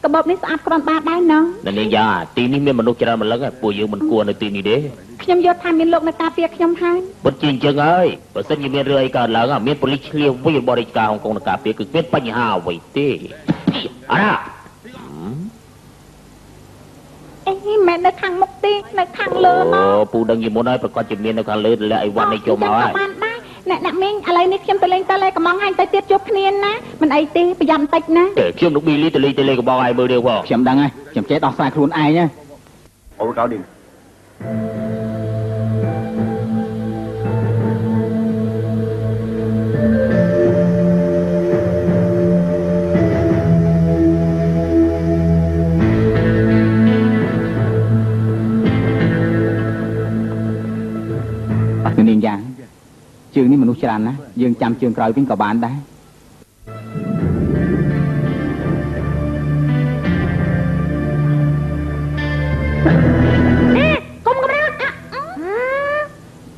ក បបនេះស្អាតគ្រាន់បាតដែរណង នាងយ៉ាងទីនេះមានមនុស្សច្រើនម្លឹងហើយពួកយើងមិនគួរនៅទីនេះទេ ខ្ញុំយល់ថាមានលោកនៅការពារខ្ញុំហើយ ពិតជាអញ្ចឹងហើយបើសិនជាមានរឿងអីកើតឡើងមានប៉ូលីសឆ្លៀវវិញបរិយាកាសហុងកុងនៅការពារគឺគ្មានបញ្ហាអ្វីទេអរណា អេមិននៅខាងមុខទេនៅខាងលើមក អូពូដឹងជាមុនហើយប្រកាសជាមាននៅខាងលើលាក់អីវ៉ាន់នេះចូលមកហើយ បានដែរអ្នកមីងឥឡូវនេះខ្ញុំទៅលេងតែលេកំងហើយទៅទៀតជួបគ្នាណាមិនអីទេប្រយ័ត្នបន្តិចណា ខ្ញុំលោកប៊ីលីទៅលេងកបងឲ្យមើលទេបង ខ្ញុំដឹងហើយខ្ញុំចេះដោះស្រាយខ្លួនឯងណា ôi cáo đi នាងយ៉ាងជើងនេះមនុស្សច្រើនណាស់យើងចាំជើងក្រោយវិញក៏បានដែរ កុំកម្រើក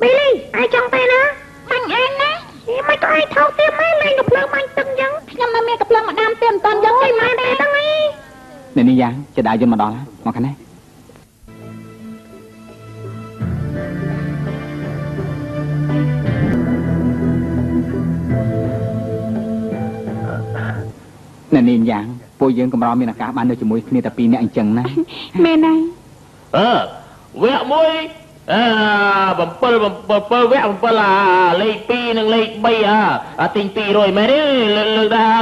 ប៊ីលីឯងចង់ទៅណាបាញ់ឯងណាមិនក៏ឯងថោកទៀតម៉ែលេងកំភ្លើងបាញ់ទឹកអញ្ចឹងខ្ញុំនៅមានកំភ្លើងម្ដងទៀតមិនតាន់យកទៅម៉ែដែរហ្នឹងឯង នាងយ៉ាងចដាយយន្តមកដល់ហើយមកខាងនេះនាងយ៉ាងពួកយើងកម្រមានឱកាសបាននៅជាមួយគ្នាតែ2នាក់អញ្ចឹងណា មែនហើយ វគ្គមួយ7វគ្គ7លេខ2និងលេខ3ទិញ200មែនទេ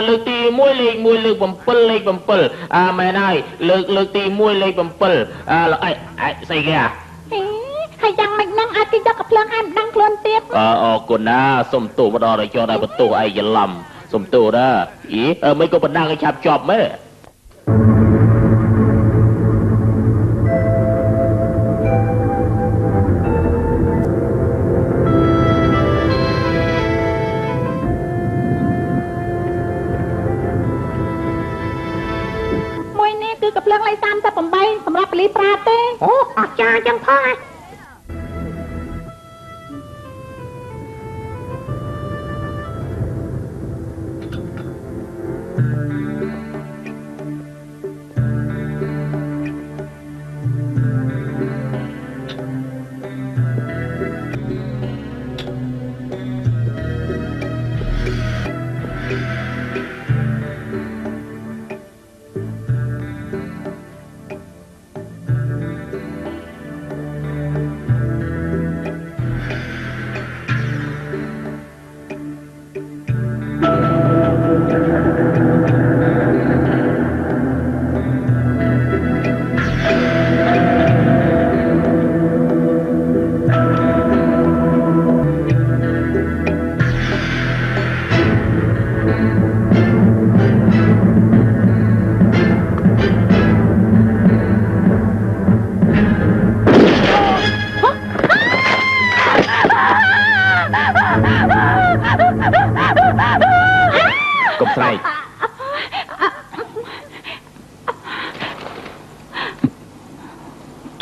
លើកទី1លេខ1លើក7លេខ7មែនហើយលើកទី1លេខ7ស្អីគេហើយយ៉ាងម៉េចហ្នឹងឲ្យគេយកកំភ្លើងឲ្យមិនដឹងខ្លួនទៀត អរគុណណាសុំទោសម្ដងឲ្យចោលឲ្យបន្ទោសឯងច្រឡំសុំទោសណាមិនក៏បណ្ដឹងឲ្យឆាប់ជាប់មែន មួយនេះគឺកំភ្លើងលេខ38សម្រាប់ប៉ូលីសប្រើទេអូអស្ចារ្យចឹងផងហ៎ អ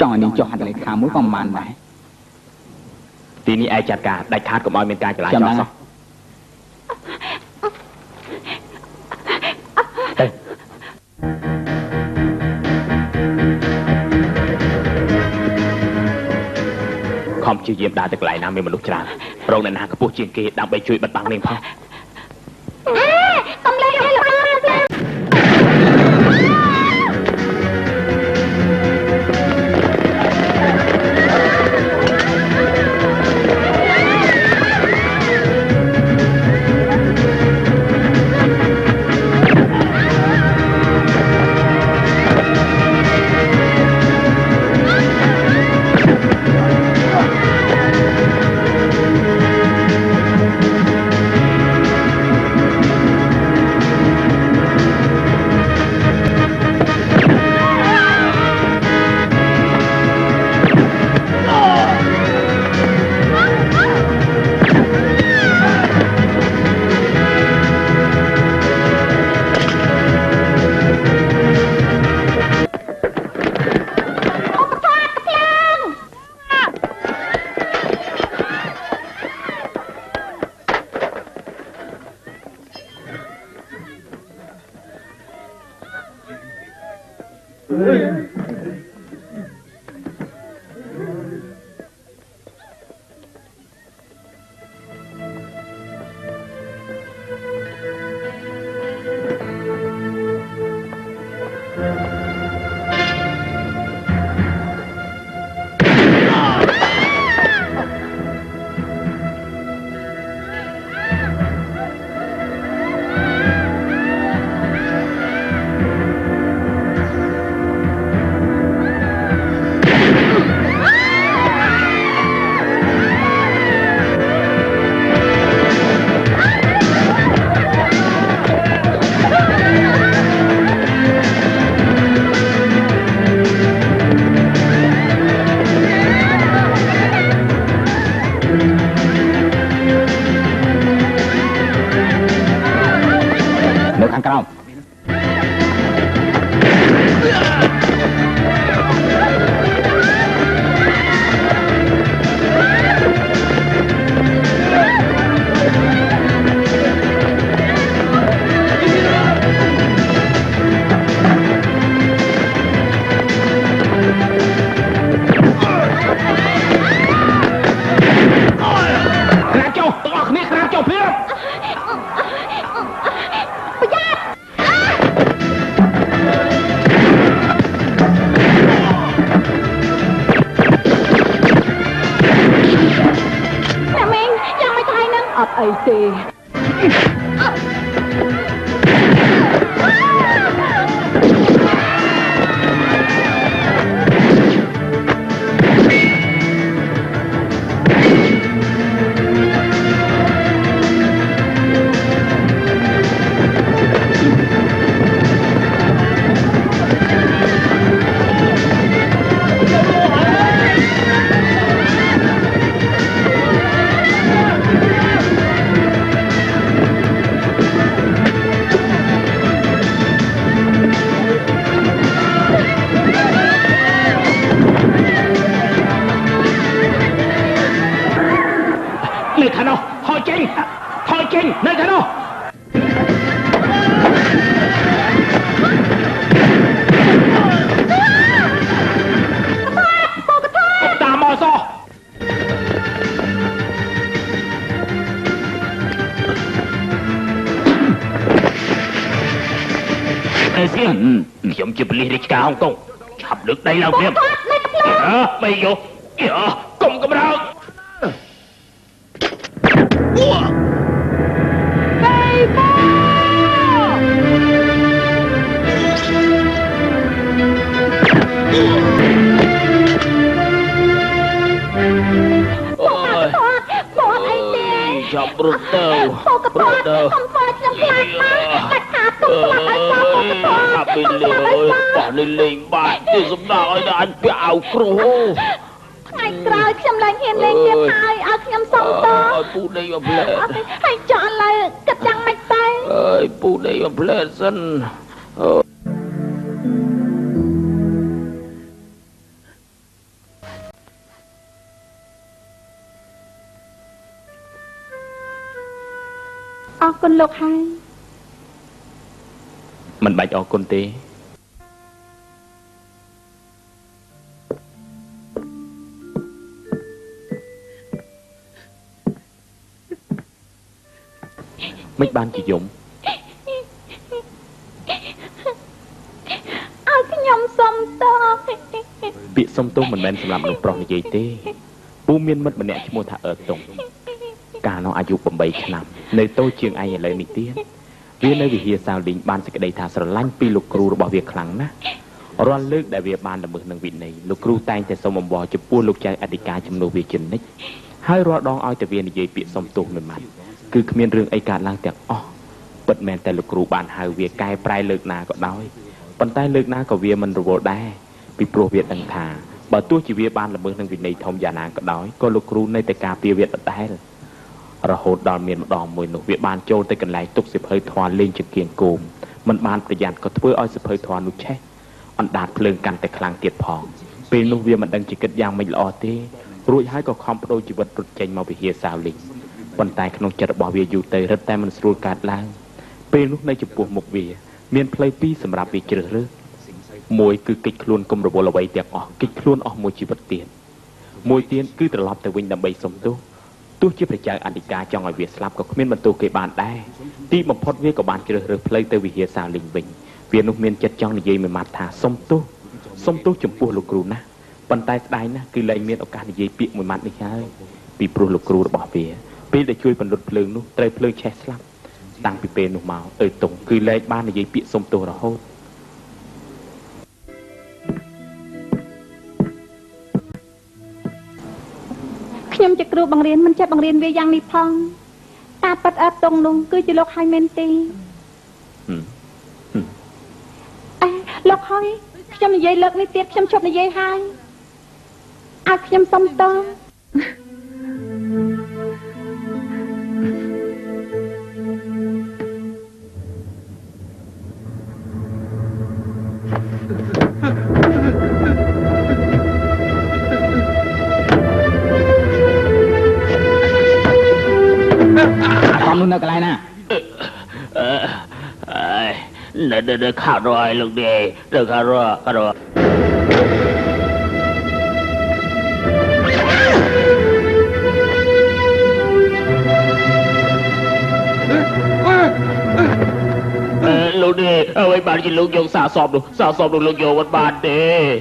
ចង់ឲ្យនាងចុះហត្ថលេខាមួយក៏មិនបានដែរ ទីនេះឯងចាត់ការដាច់ខាតកុំឲ្យមានការចលាចលសោះទៅខំជាយាមដើរទៅកន្លែងណាមានមនុស្សច្រើនរងអ្នកណាខ្ពស់ជាងគេដើម្បីជួយបិទបាំងនាងផង កំលេចឲ្យលោកបានទេ ខ្ញុំជាប៉ូលីសរាជការហុងកុងឆាប់លើកដៃឡើងព្រាបបីយកកុំកំរើក Chọc rụt đâu rụt đâu bên lưỡi bỏ lên lên bạn thì giúp nào anh anh bạo cru ngày cày xem lại hiền lên tiếp hai ở xem xong to phụ đây ở plei hãy chọn lại cắt răng mạch tay phụ đây ở plei dân អ រគុណលោកហើយ មិនបាច់អរគុណទេមិនបានជាយំ ឲ្យខ្ញុំសុំទោស ពាក្យសុំទោសមិនមែនសម្រាប់មនុស្សប្រុសនិយាយទេពូមានមិត្តម្នាក់ឈ្មោះថាអឺតុងកាលនោះអាយុ8ឆ្នាំនៅតូចជាងឯងឥឡូវនេះទៀតវានៅវិហារសាលឌីងបានសេចក្តីថាស្រឡាញ់ពីលោកគ្រូរបស់វាខ្លាំងណាស់រាល់លើកដែលវាបានល្មើសនឹងវិន័យលោកគ្រូតែងតែសុំអង្វរចំពោះលោកចៅអធិការជំនួសវាជានិច្ចហើយរាល់ដងឲ្យតែវានិយាយពាក្យសុំទោសមួយម៉ាត់គឺគ្មានរឿងអីកើតឡើងទាំងអស់ពិតមែនតែលោកគ្រូបានហៅវាកែប្រែលើកណាក៏ដោយប៉ុន្តែលើកណាក៏វាមិនរវល់ដែរពីព្រោះវាដឹងថាបើទោះជាវាបានល្មើសនឹងវិន័យធំយ៉ាងណាក៏ដោយក៏លោកគ្រូនៅតែការពារវាដដែលរហូតដល់មានម្ដងមួយនោះវាបានចូលទៅកន្លែងទុកសិភៅធွာលេងចង្គៀងគោមមិនបានប្រយ័ត្នក៏ធ្វើឲ្យសិភៅធွာនោះឆេះអណ្ដាតភ្លើងកាន់តែខ្លាំងទៀតផងពេលនោះវាមិនដឹងជាគិតយ៉ាងម៉េចល្អទេរួចហើយក៏ខំបដូរជីវិតរត់ចេញមកវិហារសាលីប៉ុន្តែក្នុងចិត្តរបស់វាយូរទៅរឹតតែមិនស្រួលកើតឡើងពេលនោះនៅចំពោះមុខវាមានផ្លូវពីរសម្រាប់វាជ្រើសរើសមួយគឺកិច្ចខ្លួនកុំរវល់អ្វីទាំងអស់កិច្ចខ្លួនអស់មួយជីវិតទៀតមួយទៀតគឺត្រឡប់ទៅវិញដើម្បីសុំទោសទោះជាព្រះចៅអធិការចង់ឲ្យវាស្លាប់ក៏គ្មានបន្ទោសគេបានដែរទីបំផុតវាក៏បានជ្រើសរើសផ្លូវទៅវិហារសាលីងវិញវានោះមានចិត្តចង់និយាយមួយម៉ាត់ថាសុំទោសចំពោះលោកគ្រូណាស់ប៉ុន្តែស្ដាយណាស់គឺលែងមានឱកាសនិយាយពាក្យមួយម៉ាត់នេះហើយពីព្រោះលោកគ្រូរបស់វាពេលដែលជួយបណ្ដុតភ្លើងនោះត្រូវភ្លើងឆេះស្លាប់តាំងពីពេលនោះមកអើតុងគឺលែងបាននិយាយពាក្យសុំទោសរហូតខ្ញុំជាគ្រូបង្រៀនមិនចេះបង្រៀនវាយ៉ាងនេះផងតាប៉ិតអើតុងនោះគឺជាលោកហើយមែនទេលោកហើយខ្ញុំនិយាយលើកនេះទៀតខ្ញុំជប់និយាយហើយឲ្យខ្ញុំសុំទោស Con luôn nơi cái này nè. Được khảo rồi lúc đi. Được khảo rồi. Lúc đi, mấy bạn chỉ lúc vô xả sọp được lúc vô mất bạn đi.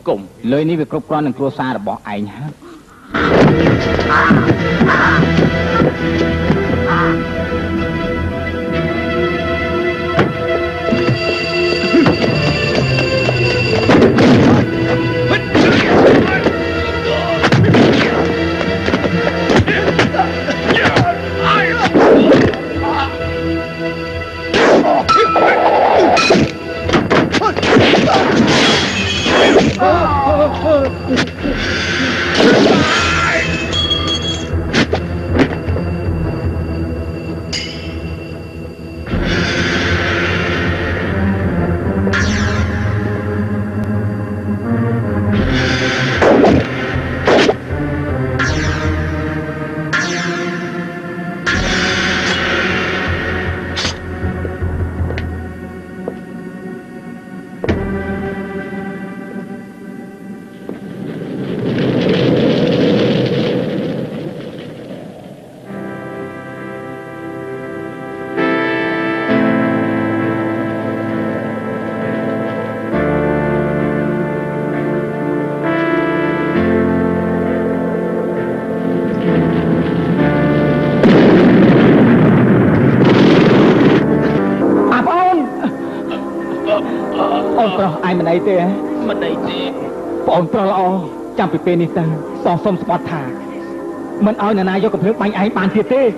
Cùng. Lời này về cục con đừng cua xa là bỏ ảnh hả? Ai mình ấy thế? Mình ấy thế. Bọn pro lo chẳng bị bên đi tờ so xông spot thả mình ơi này do cặp nước bánh ấy bàn thiệt thế.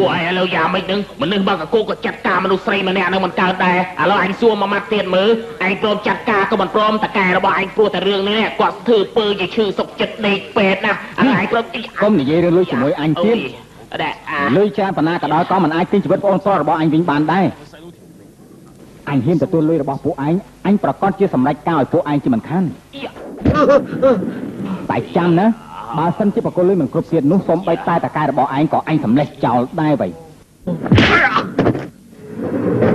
ពួកឯងឥឡូវយ៉ាមិននឹងមនុស្សបើកគោក៏ចាត់ការមនុស្សស្រីម្នាក់នឹងមិនកើតដែរឥឡូវអញសួរមួយម៉ាត់ទៀតមើលឯងព្រមចាត់ការក៏មិនព្រមតកែរបស់ឯងព្រោះតែរឿងនេះគាត់ធ្វើពើជាឈឺសុកចិត្តដេកពេទ្យណាឥឡូវឯងព្រមកុំនិយាយរឿងលុយជាមួយអញទៀតលុយចាប៉ុណ្ណាក៏ដោយក៏មិនអាចទិញជីវិតបងប្អូនរបស់អញវិញបានដែរអញហ៊ានទទួលលុយរបស់ពួកឯងអញប្រកាសជាសម្រេចការឲ្យពួកឯងជាមិនខានតែចាំណាបើសិនជាបកគលលុយមិនគ្រប់ទៀតនោះសូមបីតែតកែរបស់ឯងក៏អញសម្លេះចោលដែរវ៉ៃ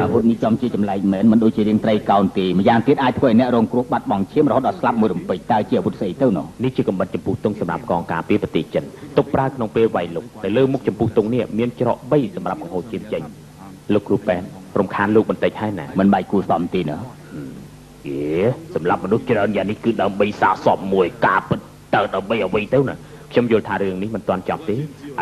អាវុធនេះចំជាចម្លែកមែនមិនដូចជារៀងត្រីកោនទេម្យ៉ាងទៀតអាចធ្វើឲ្យអ្នករងគ្រោះបាត់បង់ឈាមរហូតដល់ស្លាប់មួយរំពេចតើជាអាវុធស្អីទៅនោះនេះជាកំបិតចម្ពោះទងសម្រាប់កងការពារប្រទេសចិនទុកប្រើក្នុងពេលវាយលុកតែលើមុខចម្ពោះទងនេះមានច្រក3សម្រាប់បង្ហូរឈាមចេញលោកគ្រូប៉ែនរំខានលោកបន្តិចហើយណាមិនបាច់គួរសមទេណាសម្រាប់មនុស្សច្រើនយ៉ាងនេះគឺដើម្បីសាកសពមួយការពិតតើដើម្បីអ្វីទៅណាខ្ញុំយល់ថារឿងនេះមិនទាន់ចប់ទេឥ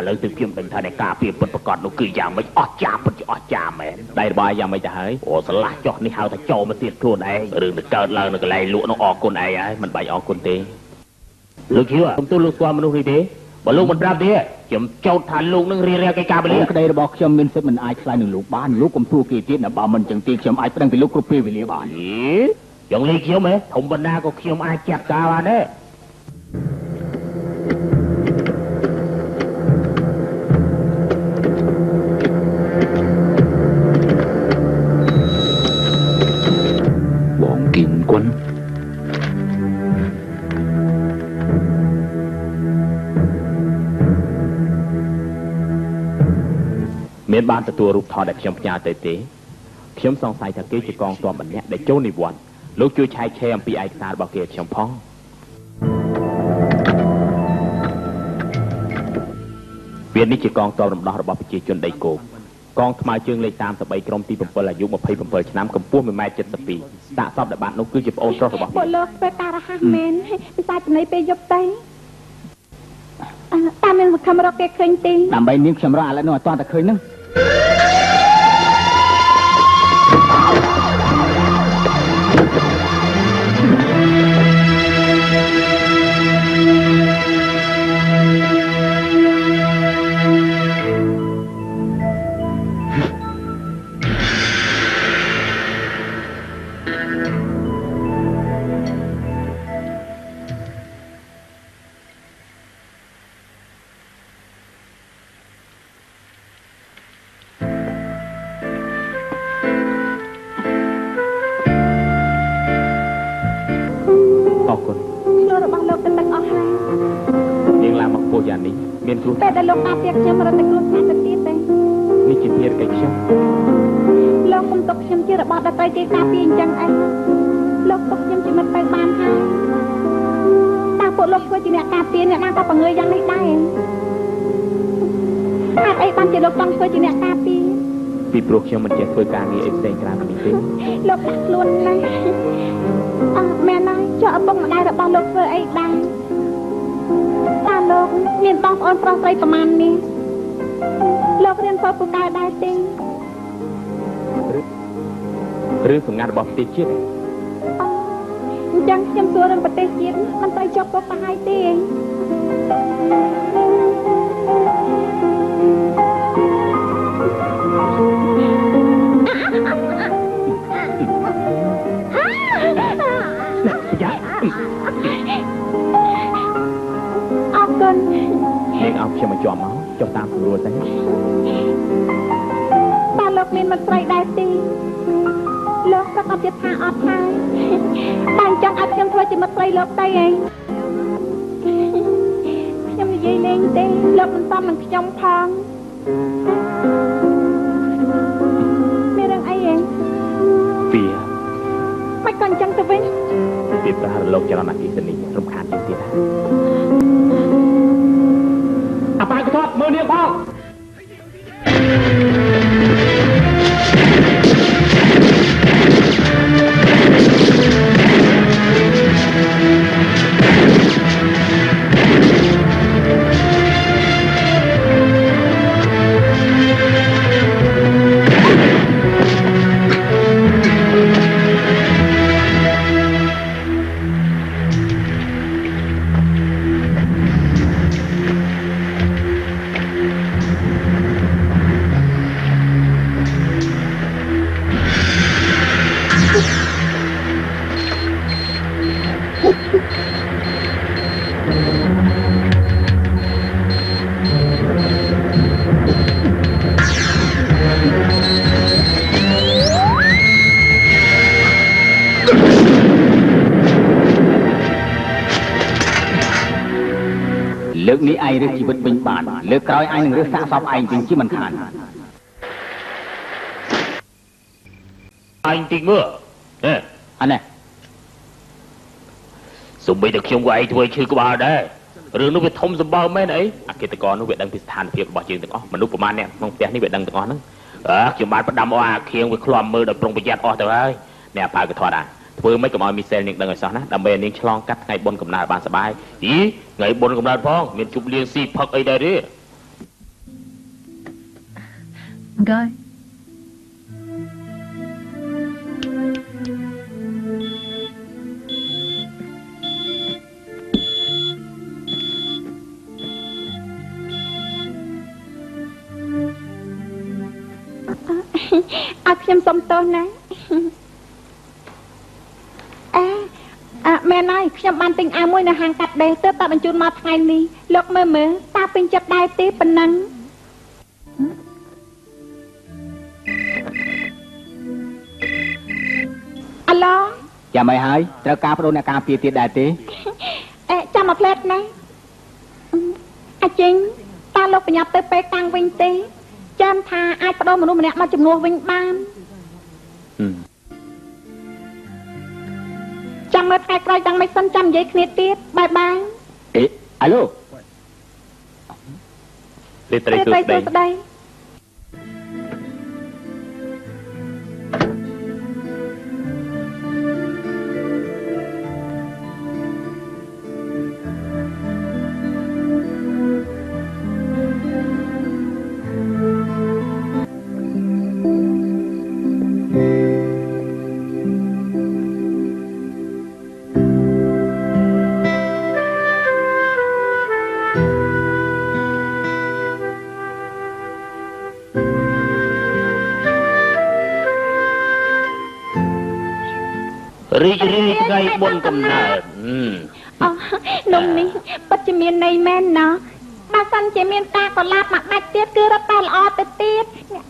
ឡូវទើបខ្ញុំដឹងថាអ្នកការពារពិតប្រកបនោះគឺយ៉ាងម៉េចអស្ចារ្យពិតជាអស្ចារ្យមែនដៃរបស់យ៉ាងម៉េចទៅហើយអូស្រឡះចុះនេះហៅថាចូលមកទៀតខ្លួនឯងរឿងទៅកើតឡើងនៅកន្លែងលក់នោះអរគុណឯងហើយមិនបាច់អរគុណទេលោកជឿខ្ញុំទូលលោកស្គាល់មនុស្សនេះទេបើលោកមិនប្រាប់ទេខ្ញុំចោទថាលោកនឹងរៀបរៀងកិច្ចការពលិក្តីរបស់ខ្ញុំមានសិទ្ធិមិនអាចឆ្លើយនឹងលោកបានលោកកុំទួគេទៀតណាបើមិនចឹងទេខ្ញុំអាចប្តឹងពីលោកគ្រប់ពេលវេលាបានយ៉ាងនេះខ្ញុំហ៎ធំបណ្ដាក៏ខ្ញុំអាចចាត់ការបានដែរបងគីមគុណមានបានទទួលរូបថតដែលខ្ញុំផ្ញើទៅទេខ្ញុំសង្ស័យថាគេជាកងទ័ពម្នាក់ដែលចូលនិវត្តន៍លោកជួយឆែកឆេរអំពីឯកសាររបស់គេឲ្យខ្ញុំផងវានេះជាកងទ័ពរំដោះរបស់ប្រជាជនដីគោកកងថ្មើរជើងលេខ33ក្រុមទី7អាយុ27ឆ្នាំកម្ពស់ 1.72 ម៉ែត្រសាកសពដែលបាននោះគឺជាប្អូនប្រុសរបស់ពួកលោកធ្វើការរហ័សមែនពិសាចំណៃពេលយប់ទៅតាមមានសង្ឃឹមរកគេឃើញទេដើម្បីនាងខ្ញុំរកឥឡូវនោះអត់ទាន់តែឃើញហ្នឹងមានគ្រោះតែដល់លោកការពារខ្ញុំរត់ទៅគ្រោះថ្នាក់ទៅទៀតទេនេះជាភារកិច្ចខ្ញុំលោកគុំទុកខ្ញុំជារបស់ដតីទីការពារអញ្ចឹងអីលោកទុកខ្ញុំជាមិត្តទៅបានហើយតើពួកលោកធ្វើជាអ្នកការពារអ្នកណាក៏បង្ងើយយ៉ាងនេះដែរហេតុអីបានជាលោកចង់ធ្វើជាអ្នកការពារពីព្រោះខ្ញុំមិនចេះធ្វើការងារអីផ្សេងក្រៅពីនេះទេលោកបាក់ខ្លួនណាស់មែនហើយចុះឪពុកម្ដាយរបស់លោកធ្វើអីដែរតើលោកមានបងប្អូនប្រុសស្រីប្រមាណនេះលោករៀនធ្វើពូកែដែរទេឬសម្ងាត់របស់ប្រទេសជាតិអញ្ចឹងខ្ញុំសួររឿងប្រទេសជាតិមិនត្រូវជាប់ពុកប្រហែលទេអរគុណនាងអោបខ្ញុំមកជាប់មកចុះតាមស្រួលទៅតើលោកមានមិត្តស្រីដែរទេលោកក៏អត់ទៀតថាអត់ហើយតែចង់ឲ្យខ្ញុំធ្វើជាមិត្តស្រីលោកទៅឯងខ្ញុំនិយាយលេងទេលោកមិនសមនឹងខ្ញុំផងមានរឿងអីឯងវាមិនក៏អញ្ចឹងទៅវិញវាប្រហែលលោកចរណអគិសនីរំខានជាងទៀតណាអបាយកថតមើលនាងផង លើកនេះឯងរើសជីវិតវិញបានលើកក្រោយឯងនឹងរើសសាកសពឯងវិញជាមិនខាន អញតិចមើលអានេះ សំបីតែខ្ញុំក៏ឯងធ្វើឈឺក្បាលដែររឿងនោះវាធំសម្បើមមែនអី អគិតកោនោះវាដឹងពីស្ថានភាពរបស់យើងទាំងអស់មនុស្សប្រមាណអ្នកក្នុងផ្ទះនេះវាដឹងទាំងអស់ហ្នឹង ខ្ញុំបានផ្ដាំអស់អាខៀងវាឃ្លាំមើលដោយប្រុងប្រយ័ត្នអស់ទៅហើយ អ្នកអប៉ៅក៏ថតដែរធ្វើមិនកុំឲ្យមីសែលនាងដឹងឲ្យសោះណាដើម្បីឲ្យនាងឆ្លងកាត់ថ្ងៃបុណ្យកំណើតបានសប្បាយ យីថ្ងៃបុណ្យកំណើតផងមានជប់លៀងស៊ីផឹកអីដែរទេ Rồi. À,ខ្ញុំសុំទោសណាមែនហើយខ្ញុំបានទិញអាវមួយនៅហាងកាត់ដេរទើបតែបញ្ជូនមកថ្ងៃនេះលោកមើលតើពេញចិត្តដែរទេប៉ុណ្ណឹងអាឡូ ចាំឲ្យហើយត្រូវការបដូរអ្នកការពារទៀតដែរទេ ចាំមកផ្លែតណាអាចេញតើលោកប្រញាប់ទៅពេលតាំងវិញទេចាំថាអាចបដូរមនុស្សម្នាក់មកចំនួនវិញបានចាំមើលថ្ងៃក្រោយដល់មិនសិនចាំនិយាយគ្នាទៀតបាយបាយអាឡូ លេត្រីសួស្ដី រីករាយថ្ងៃបុណ្យកំណើត នំនេះពិតជាមានន័យមែនណាបើសិនជាមានការកលាបមកដាច់ទៀតគឺរត់តែល្អទៅទៀត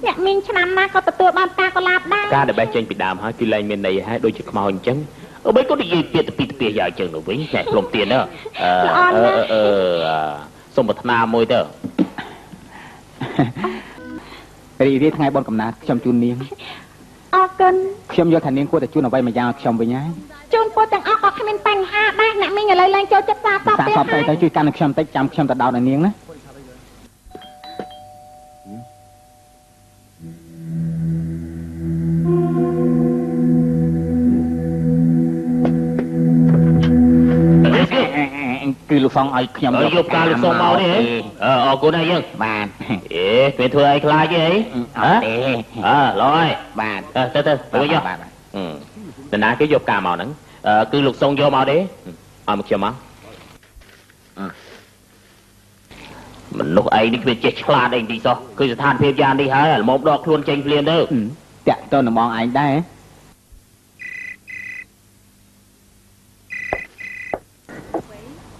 អ្នកមានឆ្នាំណាក៏ទទួលបានការកលាបដែរ ការដែលបេះចេញពីដើមហើយគឺលែងមានន័យហើយដូចជាខ្មោចអញ្ចឹង អូបីក៏និយាយពីទៅពីយ៉ាងចឹងទៅវិញតែព្រមទៀតណាសុំប្រាថ្នាមួយទៅ រីករាយថ្ងៃបុណ្យកំណើតខ្ញុំជូននាង អរគុណ ខ្ញុំយល់ថានាងគួរតែជូនអ្វីមួយយ៉ាងឲ្យខ្ញុំវិញហើយ ជូនពួកទាំងអស់ក៏គ្មានបញ្ហាដែរអ្នកមីងឥឡូវឡើងចូលចិត្តសារសព សាកសពទៅជួយកាន់ខ្ញុំតិចចាំខ្ញុំទៅដោតឲ្យនាងណា គឺលោកសងឲ្យខ្ញុំ យកការលោកសងមកនេះអរគុណហើយយើង បាទ ពេលធ្វើអីខ្លាចទេអីឡយបាទទៅយក នរណាគេយកការមកហ្នឹង គឺលោកសុងយកមកទេ ឲ្យមកខ្ញុំមក មនុស្សឯងនេះគ្មានចេះឆ្លាតអីទីសោះគឺស្ថានភាពយ៉ាងនេះហើយល្មមដកខ្លួនចេញភ្លាមទៅ តាក់ទៅនឹងបងឯងដែរ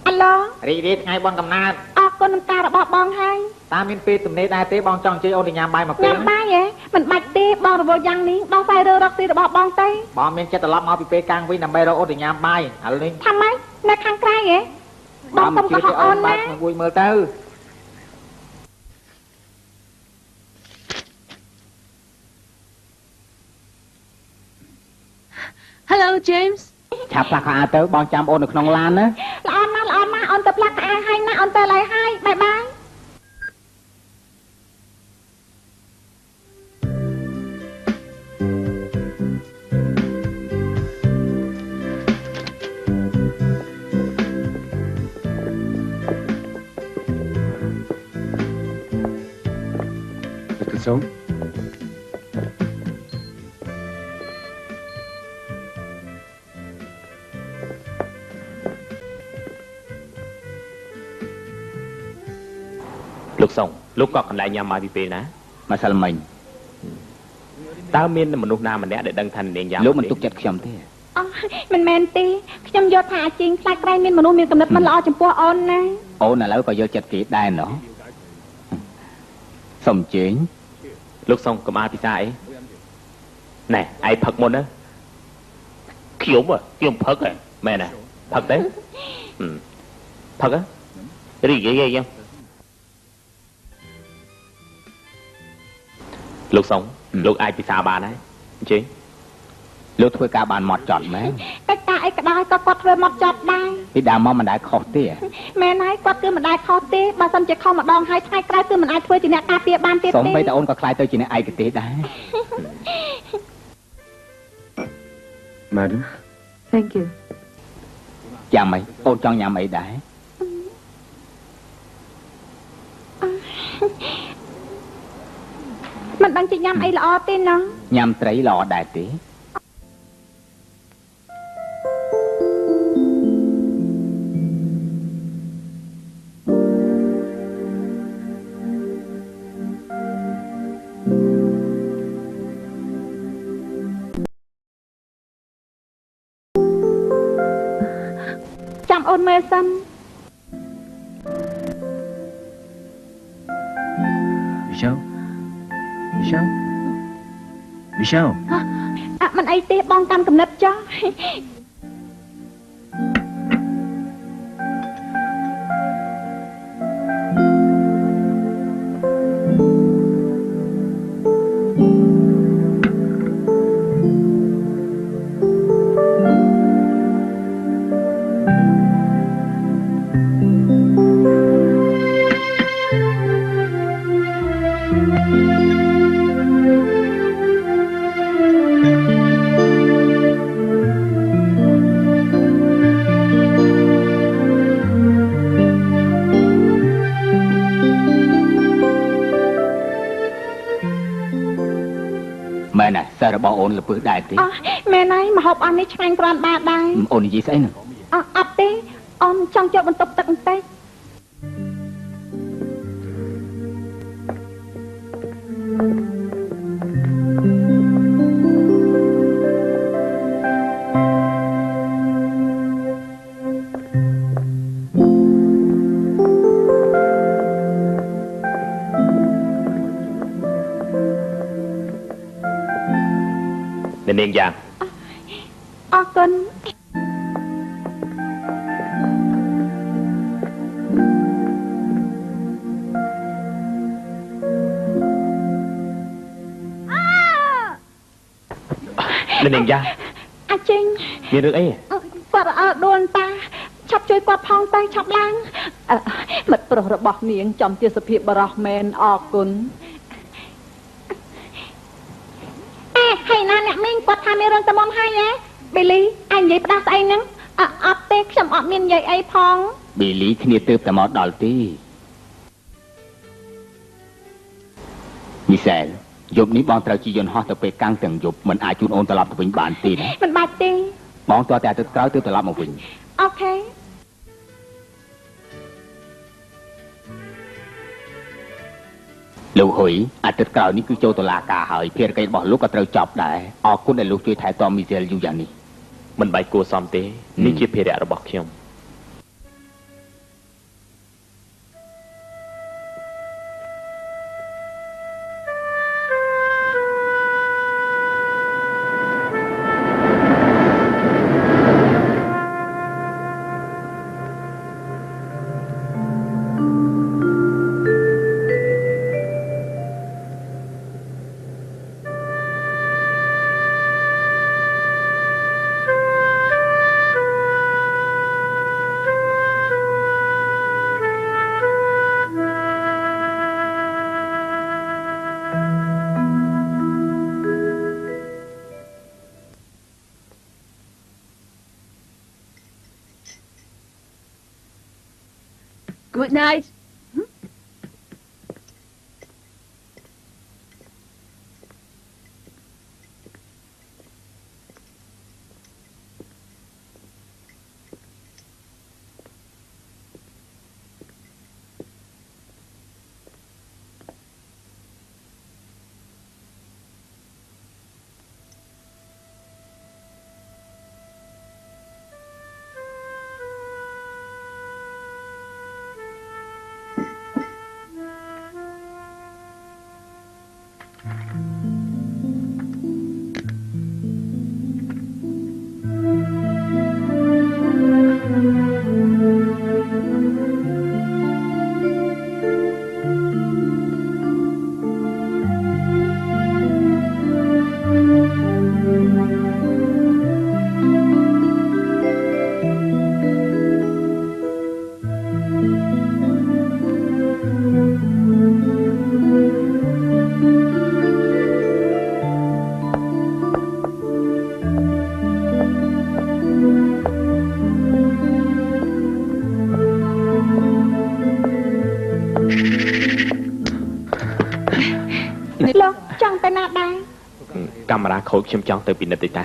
អាឡូ រីករាយថ្ងៃបុណ្យកំណើត អរគុណនឹងការរបស់បងហើយ តើមានពេលទំនេរដែរទេបងចង់ជួយអូនទៅញ៉ាំបាយមកពេល ញ៉ាំបាយហ៎មិនបាច់ទេបងរវល់យ៉ាងនេះបងស្អែររកស៊ីរបស់បងទៅ បងមានចិត្តត្រឡប់មកពីពេលកាំងវិញដើម្បីរកអូនទៅញ៉ាំបាយឥឡូវនេះ ថាម៉េចនៅខាងក្រៅហ៎បងសុំកុហកអូនណា មួយមើលទៅ Hello James. ឆាប់ផ្លាស់ខោអាវទៅបងចាំអូននៅក្នុងឡានណា ល្អណាស់អូនទៅផ្លាស់ខោអាវហើយណាអូនទៅឡើយហើយបាយបាយ Mr. Song? លោកសុងលោកក៏កន្លែងញ៉ាំបាយពីពេលណា ម្សិលមិញ តើមានមនុស្សណាម្នាក់ដែលដឹងថានាងយ៉ាង លោកមិនទុកចិត្តខ្ញុំទេ អូមិនមែនទេខ្ញុំយល់ថាអាជីងខ្លាចក្រែងមានមនុស្សមានកំណត់មិនល្អចំពោះអូនណា អូនឥឡូវក៏យល់ចិត្តគេដែរណោះសុំជើញ លោកសុងកុំអាលពិសាអីណែឯងផឹកមុនណា ខ្ញុំផឹកហ៎ មែនទេផឹកទេផឹកហ៎ រីករាយយ៉ាង លោកសុងលោកអាចពិសាបានហើយជិះ លោកធ្វើការបានមកចត់មែន កិច្ចការអីក៏ដោយក៏គាត់ធ្វើមកចប់ដែរ ពីដើមមកមិនដែលខុសទេ មែនហើយគាត់គឺមិនដែលខុសទេបើសិនជាខុសម្ដងហើយថ្ងៃក្រោយគឺមិនអាចធ្វើជាអ្នកការពារបានទៀត សូម ទេ បីតអូនក៏ខ្លាយទៅជាអ្នកឯកទេសដែរ Madam. Thank you. យ៉ាងម៉េចអូនចង់ញ៉ាំអីដែរ មិនដឹងជាញ៉ាំអីល្អទេណោះ ញ៉ាំត្រីល្អដែរទេ ចាំអូនមើលសិន Michelle. Michelle. Michelle. មិនអីទេបងតាមកំណត់ចោះ មែនហើយសិស្សរបស់អូនលពើដែរទេ មែនហើយម្ហូបអស់នេះឆ្ងាញ់គ្រាន់បាទដែរ អូននិយាយស្អីហ្នឹង អត់ទេអូនចង់ចូលបន្ទប់ទឹកបន្តិច អ្នកនាងយ៉ាង អរគុណ អ្នកនាងយ៉ាង អាចចេញ មានរឿងអី គាត់ដួលតាឆាប់ជួយគាត់ផងទៅឆាប់ឡើង មិត្តប្រុសរបស់នាងចំជាសភាពបរោះមែនអរគុណ ហើយណាអ្នកមីងគាត់ថាមានរឿងតែមុនហើយណាប៊ីលីអញនិយាយផ្ដាស់ស្អីហ្នឹងអត់ទេខ្ញុំអត់មាននិយាយអីផង ប៊ីលីគ្នាទើបតែមកដល់ទេមីសែលយប់នេះបងត្រូវជិះយន្តហោះទៅពេលកាំងទាំងយប់មិនអាចជូនអូនត្រឡប់ទៅវិញបានទេណា មិនបាច់ទេ បងតើតែអាទិត្យក្រោយទើបត្រឡប់មកវិញ អូខេ លោកហ៊ុយអាទិត្យក្រោយនេះគឺចូលតុលាការហើយភារកិច្ចរបស់លោកក៏ត្រូវចប់ដែរអរគុណដែលលោកជួយថែទាំមីសែលយូរយ៉ាងនេះ មិនបាច់គួរសមទេនេះជាភារៈរបស់ខ្ញុំ Good night. លោកចង់ទៅណាដែរ កាមេរ៉ាខូចខ្ញុំចង់ទៅពិនិត្យទេតា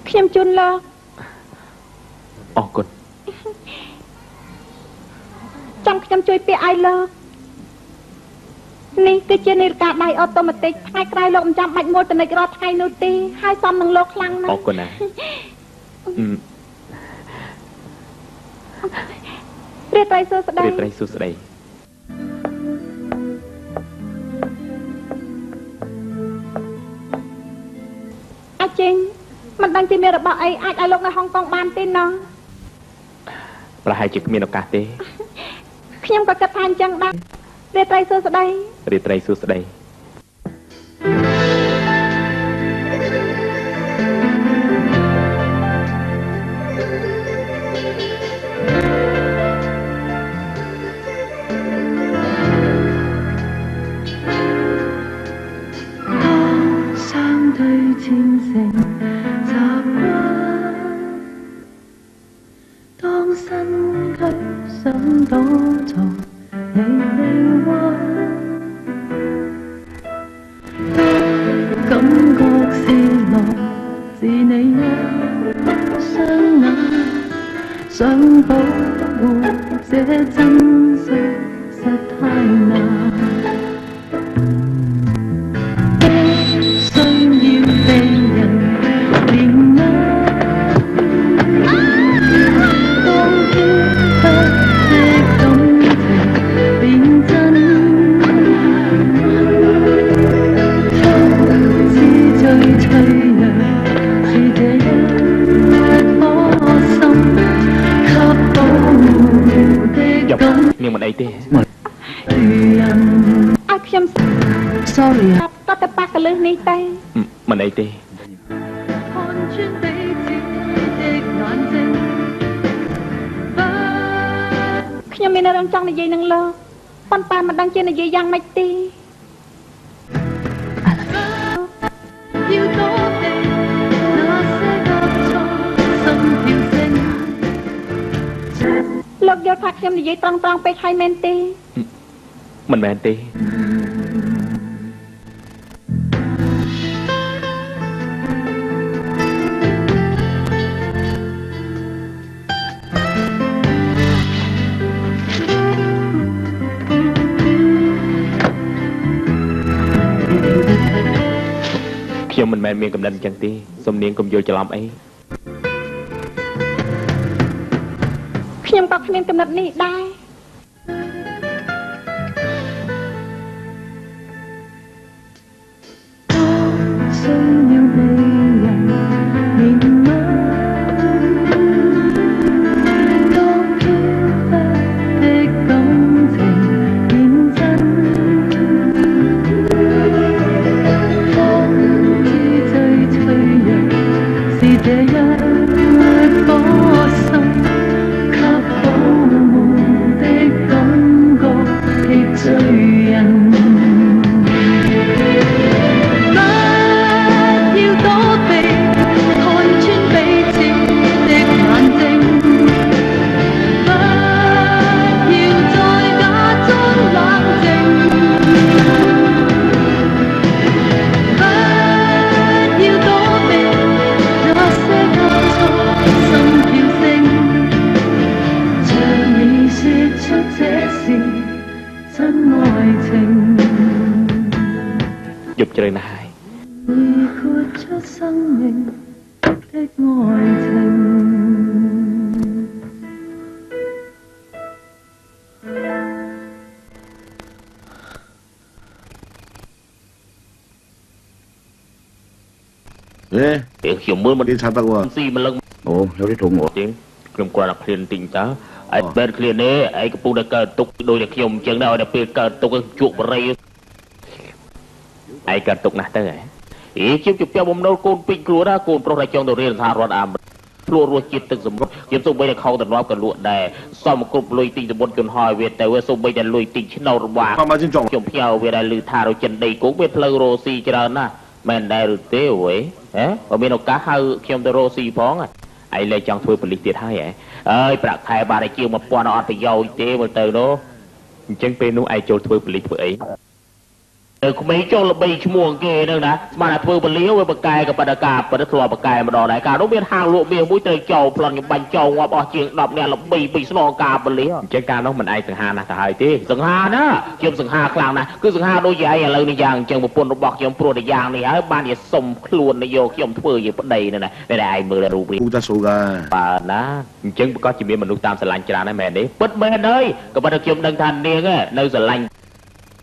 ខ្ញុំជូនលោក អរគុណ ចាំខ្ញុំជួយពាក្យឲ្យលោកនេះគឺជានាឡិកាដៃអូតូម៉ាទិកថ្ងៃក្រោយលោកមិនចាំបាច់មួលតនិចរាល់ថ្ងៃនោះទេហើយសមនឹងលោកខ្លាំងណាស់ អរគុណណា រាត្រីសួស្តី រាត្រីសួស្តី អាចចេញមិនដឹងជាមានរបស់អីអាចឲ្យលោកនៅហុងកុងបានទេណោះ ប្រហែលជាគ្មានឱកាសទេ ខ្ញុំក៏គិតថាអញ្ចឹងដែររាត្រីសួស្តី រាត្រីសួស្តី 相對虔誠習慣，當身軀想躲藏你臂彎，感覺是來自你一雙眼，想保護這真相實太難。នាងមិនអីទេ ឲ្យខ្ញុំ Sorry ក៏ទៅប៉ះកលឹះនេះតែ មិនអីទេ 看穿彼此的眼睛， ខ្ញុំមានរឿងចង់និយាយនឹងលោកប៉ុន្តែមិនដឹងជានិយាយយ៉ាងម៉េចទេ 要躲避那些急促心跳聲。 លោកយល់ថាខ្ញុំនិយាយត្រង់ៗពេកហើយមែនទេ មិនមែនទេ ខ្ញុំមិនមែនមានកំណត់អញ្ចឹងទេសំនៀងកុំយល់ច្រឡំអី ខ្ញុំក៏គ្មានកំណត់នេះដែរ 需要被人憐憫，當飄忽的感情變真，方知最脆弱是這一顆心，給保護的感覺亦醉人。 躲避，看穿彼此的眼睛，不要再假裝冷靜，不要躲避那些急促心跳聲，像你說出這是真愛情。 យប់ជ្រៅណាស់ហើយ 活出生命的愛情。 ពេលខ្ញុំមើលមិន đi sao tao qua ស៊ីម្លឹង ồ đâu đi trùng ngủ ជាងខ្ញុំគាត់តែឃ្លានទិញតើឯងបែរឃ្លាននេះឯងកំពុងតែកើតទុកដូចតែខ្ញុំអញ្ចឹងដែរឲ្យតែពេលកើតទុកជក់បរិយ ឯងកើតទុកណាស់ទៅហ៎ ខ្ញុំជាបំណុលកូនពេញខ្លួនណាកូនប្រុសដែលចង់ទៅរៀនសហរដ្ឋអាមេរិកព្រោះរសជាតិទឹកសម្រុតខ្ញុំសូម្បីតែខោត្រឡប់ក៏លក់ដែរសមគ្រប់លុយទិញសមុទ្រជន់ហើយវាទៅសូម្បីតែលុយទិញឆ្នោតរបស់ mà trên tròng ខ្ញុំផ្ញើវាដែលលឺថារចិនដីគោកវាផ្លូវរ៉ូស៊ីច្រើនណាស់មែនដែរឬទេអ្វីហ៎បើមានឱកាសហៅខ្ញុំទៅរ៉ូស៊ីផងឯងលែងចង់ធ្វើប៉ូលីសទៀតហើយហ៎អើយប្រាក់ខែបានតែជាង 1000 អត់ប្រយោជន៍ទេមើលទៅនោះ ចឹងពេលនោះឯងចូលធ្វើប៉ូលីសធ្វើអី ក្មេងចូលល្បីឈ្មោះគេហ្នឹងណាស្មានតែធ្វើពលាវាបកកែក៏បដកាបដធ្លាប់បកកែម្ដងដែរកាលនោះមានហាងលក់បៀមួយត្រូវចោលប្លន់ខ្ញុំបាញ់ចោលងាប់អស់ជាង10នាក់ល្បីពីស្នងការពលា អញ្ចឹងកាលនោះមិនឯងសង្ហាណាស់ទៅហើយទេស ង្ហាណាខ្ញុំសង្ហាខ្លាំងណាស់គឺសង្ហាដូចជាឯងឥឡូវនេះយ៉ាងអញ្ចឹងប្រពន្ធរបស់ខ្ញុំព្រោះតែយ៉ាងនេះហើយបានជាសុំខ្លួនទៅយកខ្ញុំធ្វើជាប្តីហ្នឹងណាតែឯងមើលរូបរាង គូតស៊ូកា បាទណា អញ្ចឹងប្រកាសជាមានមនុស្សតាមស្រឡាញ់ច្រើនដែរមែនទេ ពិតមែនហើយក៏ប៉ុន្តែខ្ញុំដឹងថានាងនៅស្រឡាញ់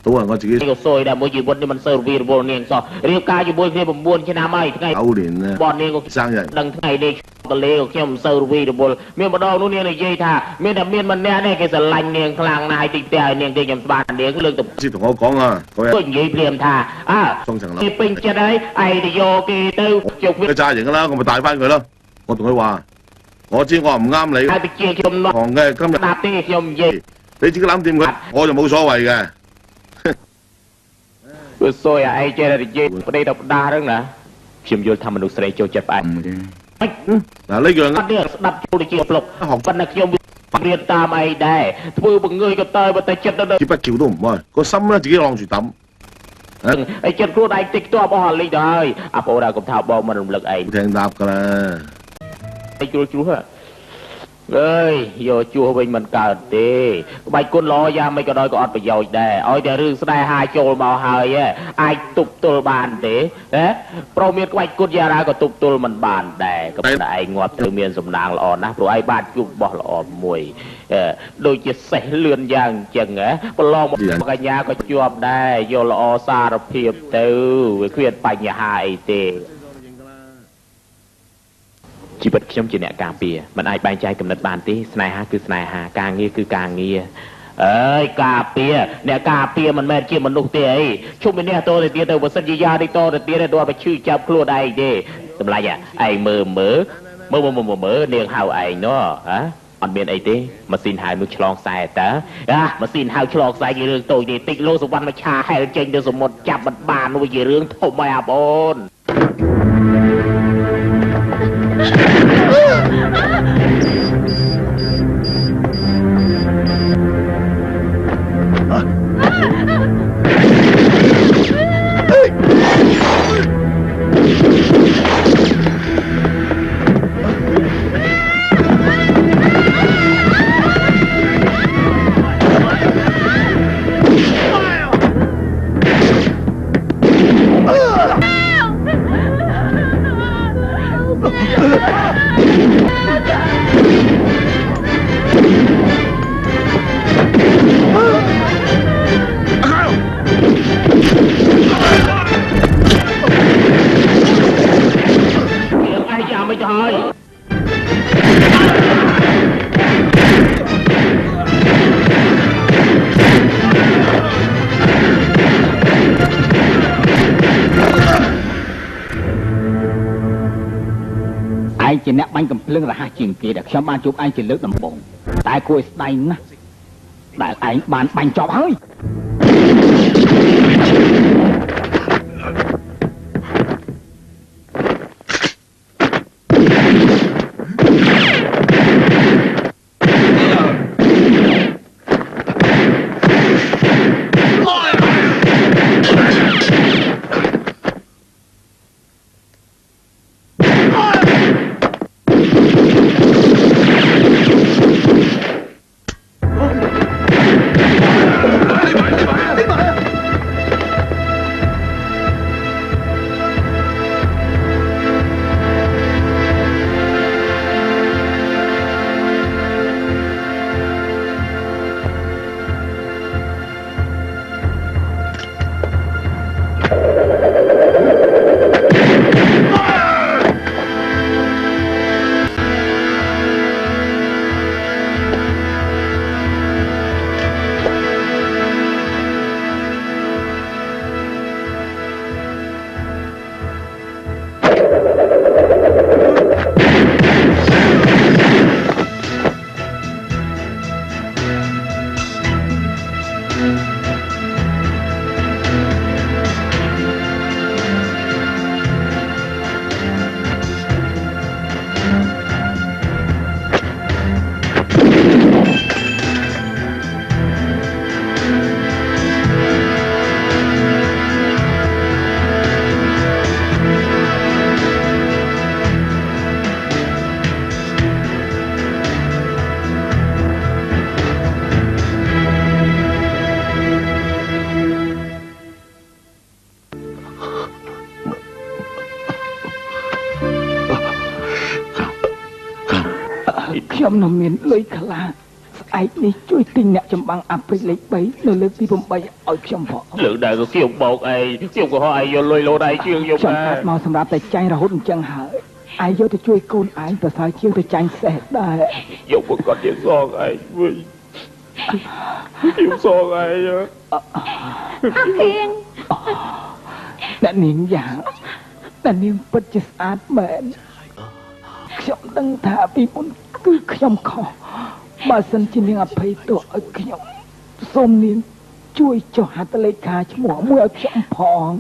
都係我自己 ក៏សួយដែរមួយជីវិតនេះមិនសូវរវីរវល់នាងសោះរៀបការជាមួយគ្នា9ឆ្នាំហើយថ្ងៃ 9年咧 បងនាងក៏ 生日 ដឹងថ្ងៃនេះតលេក៏ខ្ញុំមិនសូវរវីរវល់មានម្ដងនោះនាងនិយាយថាមានតែមានម្នាក់នេះគេស្រឡាញ់នាងខ្លាំងណាស់ហើយតិចតែនាងគេខ្ញុំស្បាននាងលើកទៅ 先同我講啊，嗰 ក៏ 日 និយាយព្រាមថា雙層樓 គេពេញចិត្តហើយឯងទៅយកគេទៅជុកវា 佢炸型噶啦，我咪帶翻佢咯。我同佢話，我知我唔啱你， ហើយទៅជាខ្ញុំនោះ 行嘅今日 ស្ដាប់ទេខ្ញុំនិយាយ 你自己諗掂佢，我就冇所謂嘅。 គឺសួយឯងចេះតែនិយាយប្តីទៅផ្ដាស់ហ្នឹងណា ខ្ញុំយល់ថាមនុស្សស្រីចូលចិត្តផ្អែម 嗱呢樣 អត់នេះស្ដាប់ចូលទៅជាប្លុកប៉ុន្តែខ្ញុំរៀនតាមឯងដែរធ្វើបង្ងើយក៏តើបើតែចិត្តទៅ 叫不叫都唔開，個心咧自己晾住抌。 ឯងចិត្តខ្លួនឯងតិចតបអស់អាលីទៅហើយអាបងដែរកុំថាបងមិនរំលឹកឯង 聽答㗎啦。 ឯងជ្រុលជ្រុះអើយយកជួសវិញមិនកើតទេក្បាច់គុណល្អយ៉ាងមិនក៏ដោយក៏អត់ប្រយោជន៍ដែរឲ្យតែរឿងស្នេហាចូលមកហើយអាចទប់ទល់បានទេណាប្រុសមានក្បាច់គុណយ៉ាងណាក៏ទប់ទល់មិនបានដែរក៏តែឯងងាប់ត្រូវមានសំណាងល្អណាស់ព្រោះឯងបានជួបរបស់ល្អមួយដូចជាសេះលឿនយ៉ាងអញ្ចឹងប្រឡងមកកញ្ញាក៏ជាប់ដែរយកល្អសារភាពទៅវាគ្មានបញ្ហាអីទេ ជីវិតខ្ញុំជាអ្នកការពារមិនអាចបែងចែកគំនិតបានទេស្នេហាគឺស្នេហាការងារគឺការងារ អើយការពារអ្នកការពារមិនមែនជាមនុស្សទេអីជុំនេះតទៅទៀតទៅបើសិនជាយ៉ានេះតទៅទៀតដល់ទៅឈឺចាប់ខ្លួនឯងទេសម្លាញ់ឯងមើលនាងហៅឯងនោះអត់មានអីទេម៉ាស៊ីនហៅនោះឆ្លងខ្សែតើម៉ាស៊ីនហៅឆ្លងខ្សែជារឿងតូចទេតិចលោសវណ្ណមច្ឆាហែលចេញទៅសមុទ្រចាប់មិនបាននោះជារឿងធំហើយអាបង ជាអ្នកបាញ់កំភ្លើងរហ័សជាងគេដែលខ្ញុំបានជួបឯងជាលើកដំបូងតែគួរឲ្យស្ដាយណាស់ដែលឯងបានបាញ់ចប់ហើយ Bye. ខ្ញុំនៅមានលុយខ្លះស្អែកនេះជួយទិញអ្នកចម្បាំងអាព្រិចលេខ3នៅលើកទី8ឲ្យខ្ញុំផងលើកដែរក៏ខ្ញុំបោកឯងខ្ញុំក៏ហៅឯងយកលុយលោដៃជាងខ្ញុំខ្ញុំអាចមកសម្រាប់តែចាញ់រហូតអញ្ចឹងហើយឯងយកទៅជួយកូនឯងប្រសើរជាងទៅចាញ់សេះដែរយកមកគាត់ជាសងឯងវិញខ្ញុំសងឯងអខៀងអ្នកនាងយ៉ាងអ្នកនាងពិតជាស្អាតមែនខ្ញុំដឹងថាពីមុនគឺខ្ញុំខុសបើសិនជានាងអភ័យទោសឲ្យខ្ញុំសូមនាងជួយចុះហត្ថលេខាឈ្មោះមួយឲ្យខ្ញុំផង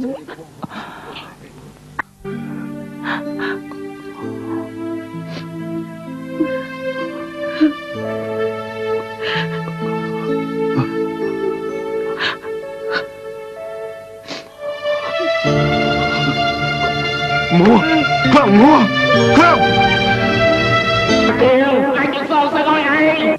mua không mua không kêu anh đừng xô sao coi anh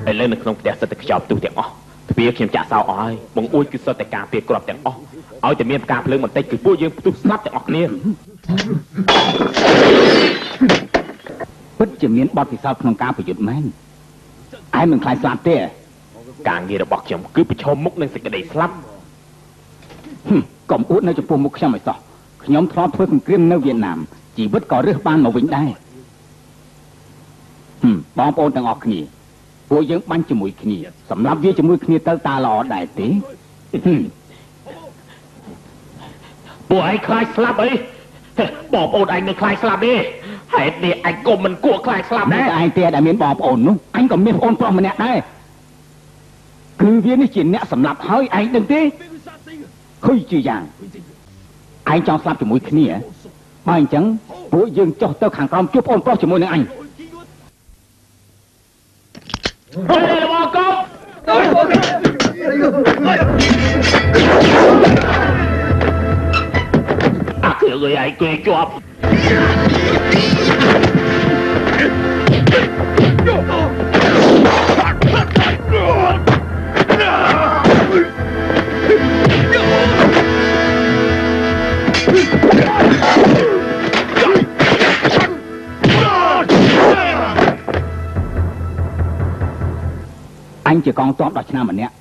ឥឡូវនៅក្នុងផ្ទះសិតតែខ្ចប់ទូទាំងអស់ទ្វារខ្ញុំចាក់សោអស់ហើយបងអួយគឺសិតតែការពារក្របទាំងអស់ឲ្យតែមានផ្កាភ្លើងបន្តិចគឺពួកយើងផ្ទុះស្លាប់ទាំងអស់គ្នាពិតជាមានបទពិសោធន៍ក្នុងការប្រយុទ្ធមែនឯងមិនខ្លាចស្លាប់ទេការងាររបស់ខ្ញុំគឺប្រឈមមុខនឹងសេចក្តីស្លាប់កុំអួតនៅចំពោះមុខខ្ញុំឲ្យសោះខ្ញុំធ្លាប់ធ្វើសង្គ្រាមនៅវៀតណាមជីវិតក៏រើសបានមកវិញដែរបងប្អូនទាំងអស់គ្នាពួកយើងបាញ់ជាមួយគ្នាសម្រាប់វាជាមួយគ្នាទៅតាល្អដែរទេពួកឯងខ្លាចស្លាប់អីបងប្អូនឯងមិនខ្លាចស្លាប់ទេហេតុនេះឯងក៏មិនគួរខ្លាចស្លាប់ដែរឯងទេដែលមានបងប្អូននោះអញក៏មានប្អូនប្រុសម្នាក់ដែរគឺវានេះជាអ្នកសម្លាប់ហើយឯងដឹងទេឃើញជាយ៉ាងឯងចង់ស្លាប់ជាមួយគ្នាបើអញ្ចឹងពួកយើងចុះទៅខាងក្រោមជួបប្អូនប្រុសជាមួយនឹងអញរបស់កុំអាគឺឲ្យឯងគេជាប់អញជាកងទ័ព10ឆ្នាំម្នាក់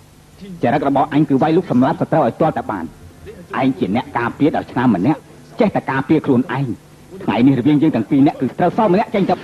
ចរិតរបស់អញគឺវាយលុកសម្លាប់សត្រូវឲ្យទាល់តែបានឯងជាអ្នកការពារ10ឆ្នាំម្នាក់ចេះតែការពារខ្លួនឯង ថ្ងៃនេះរវាងយើងទាំងពីរនាក់គឺត្រូវសល់ម្នាក់ចេញទៅ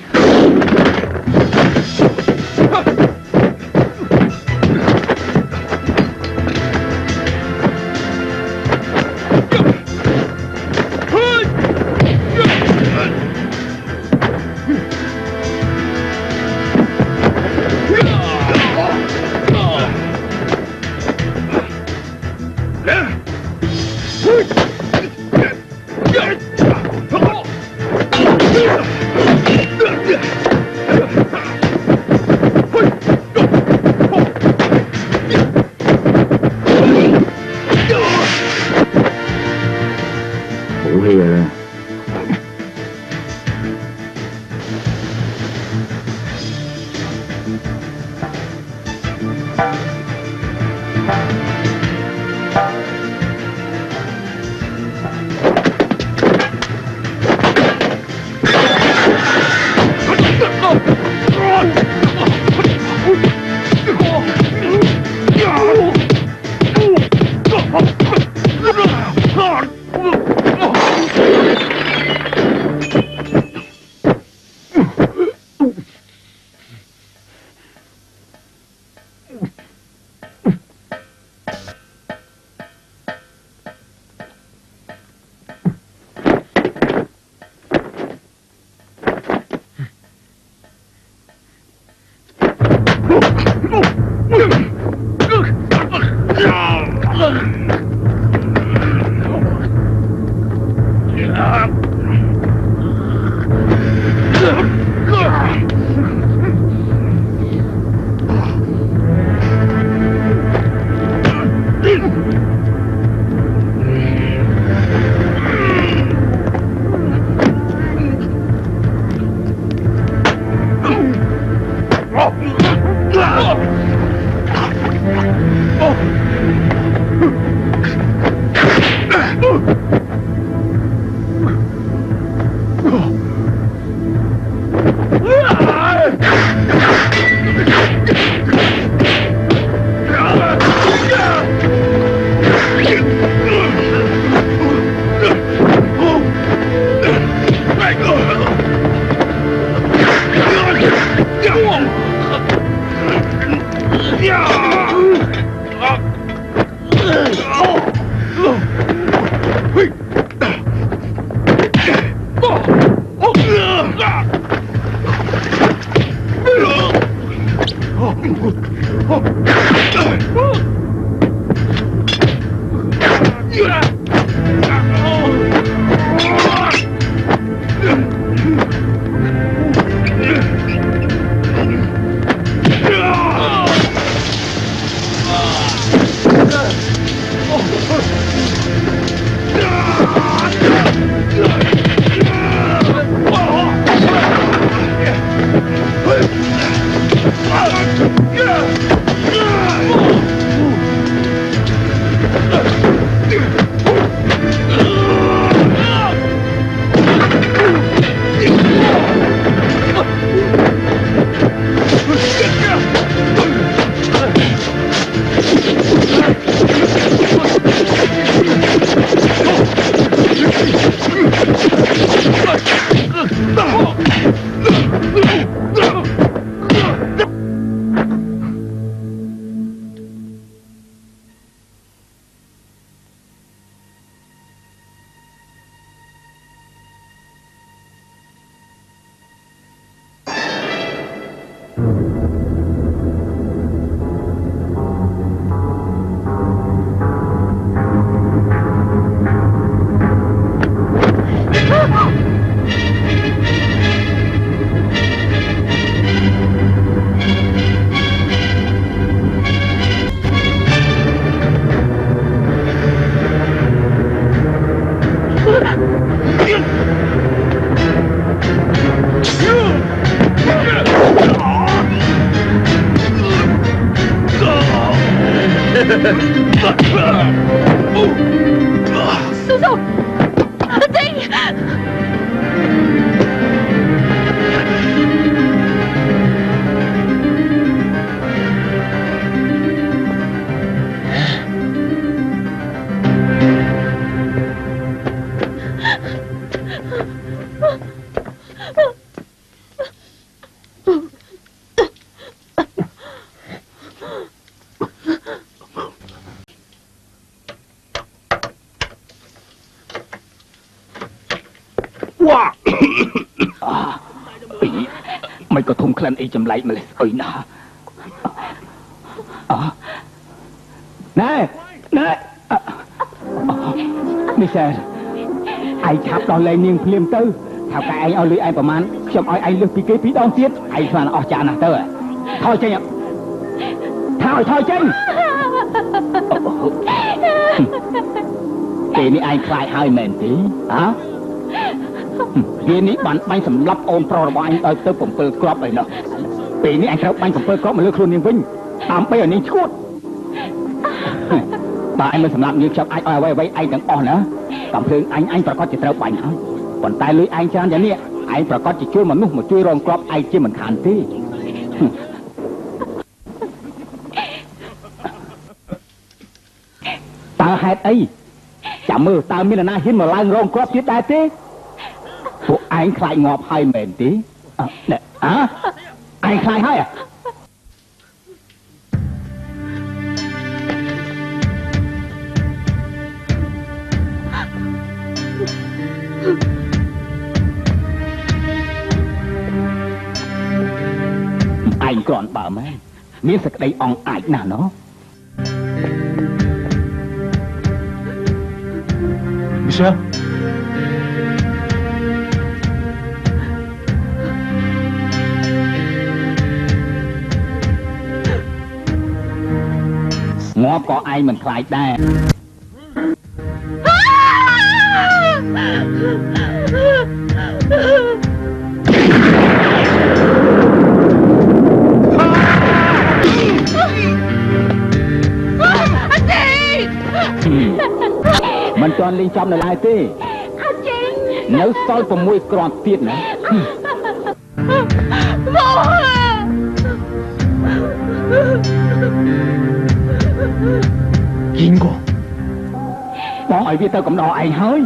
Susu! Ding! មិនក៏ធំក្លិនអីចម្លែកម្លេះស្អុយណាណែមីសែឯងឆាប់ដល់លែងនាងភ្លាមទៅថាកែឯងឲ្យលុយឯងប្រមាណខ្ញុំឲ្យឯងលើសពីគេ2ដងទៀតឯងស្មានអស់ចាស់ណាស់ទៅថយចេញថយចេញពេលនេះឯងខ្លាចហើយមែនទេវានេះបានបាញ់សម្លាប់អូនប្រុសរបស់ឯងឲ្យទៅ7គ្រាប់អីនោះពេលនេះឯងត្រូវបាញ់7គ្រាប់មកលើខ្លួននាងវិញដើម្បីឲ្យនាងឈួតបើឯងមិនសម្លាប់នាងខ្ញុំអាចឲ្យអ្វីឯងទាំងអស់ណាកំភ្លើងអញប្រកាសជាត្រូវបាញ់ហើយប៉ុន្តែលុយឯងច្រើនយ៉ាងនេះឯងប្រកាសជាជួយមនុស្សមកជួយរងគ្រាប់ឯងជាមិនខានទេតើហេតុអីចាំមើលតើមាននរណាហ៊ានមកឡើងរងគ្រាប់ទៀតដែរទេពួកឯងខ្លាចងាប់ហើយមែនទេឯងខ្លាចហើយឯងគ្រាន់បើមែនមានសក្តីអង្អាចណាស់ណោះMichelleងាប់ក៏ឯងមិនខ្លាចដែរមិនទាន់លេងចំនៅឡើយទេនៅសល់6គ្រាប់ទៀតណាគីងកបងឲ្យវាទៅកំដរឯងហើយ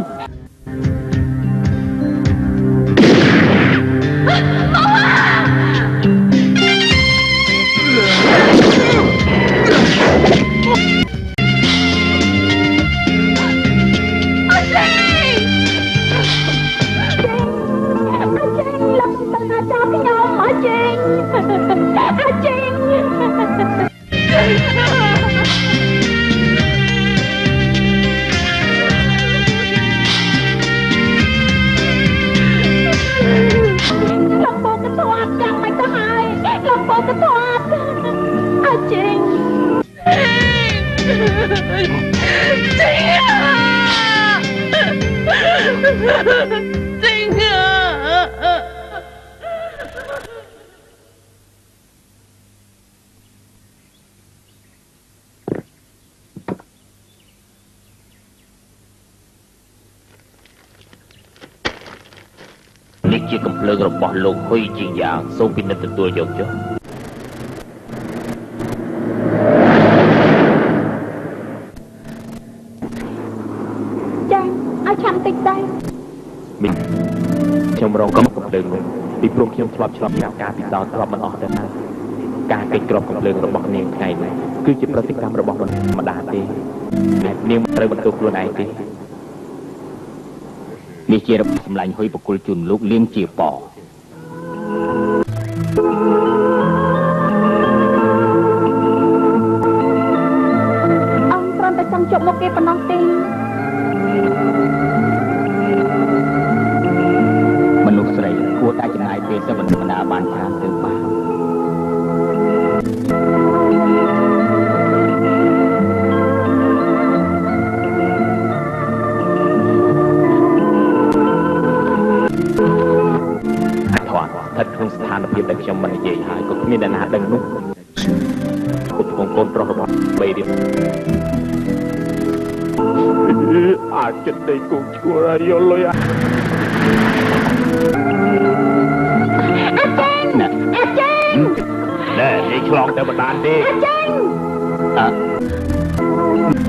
នេះជាកំភ្លើងរបស់លោកហ៊ុយជាយ៉ាងសូមពិនិត្យទទួលយកចុះចាឲ្យឆាន់តិចដែរខ្ញុំរងកំភ្លើងនោះពីព្រោះខ្ញុំធ្លាប់ឆ្លប់យ៉ាងការពិសោធន៍ធ្លាប់មិនអស់ទៅហើយការកិច្ចក្របកំភ្លើងរបស់នាងថ្ងៃនេះគឺជាប្រតិកម្មរបស់ម្ដាទេនាងមិនត្រូវបន្ទោសខ្លួនឯងទេនេះជារបបសម្លាញ់ហ៊ុយបកុលជូនលោកលៀងជាពអង្គគ្រាន់តែចង់ជប់មកគេប៉ុណ្ណោះទេមនុស្សស្រីគួរតែចំណាយពេលទៅបណ្ដាបានច្រើនទៅបានស្ថិតក្នុងស្ថានភាពដែលខ្ញុំមិននិយាយហើយក៏គ្មានអ្នកណាដឹងនោះពុទ្ធកូនប្រុសរបស់បីរៀបអាចចិត្តដេកគូឈួរឲ្យយកលុយអាចេងណែនេះឆ្លងទៅបណ្ដានទេចេង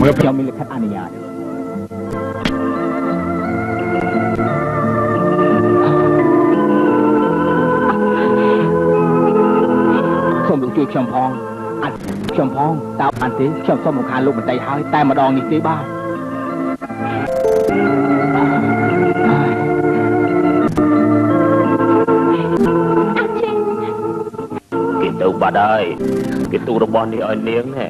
មើលខ្ញុំមានលិខិតអនុញ្ញាតជួយខ្ញុំផងអាចខ្ញុំផងតើបានទេខ្ញុំសូមរំខានលោកបន្តិចហើយតែម្ដងនេះទេបាទអាចេង បាទហើយពិន្ទុរបស់នេះឲ្យនាងណែ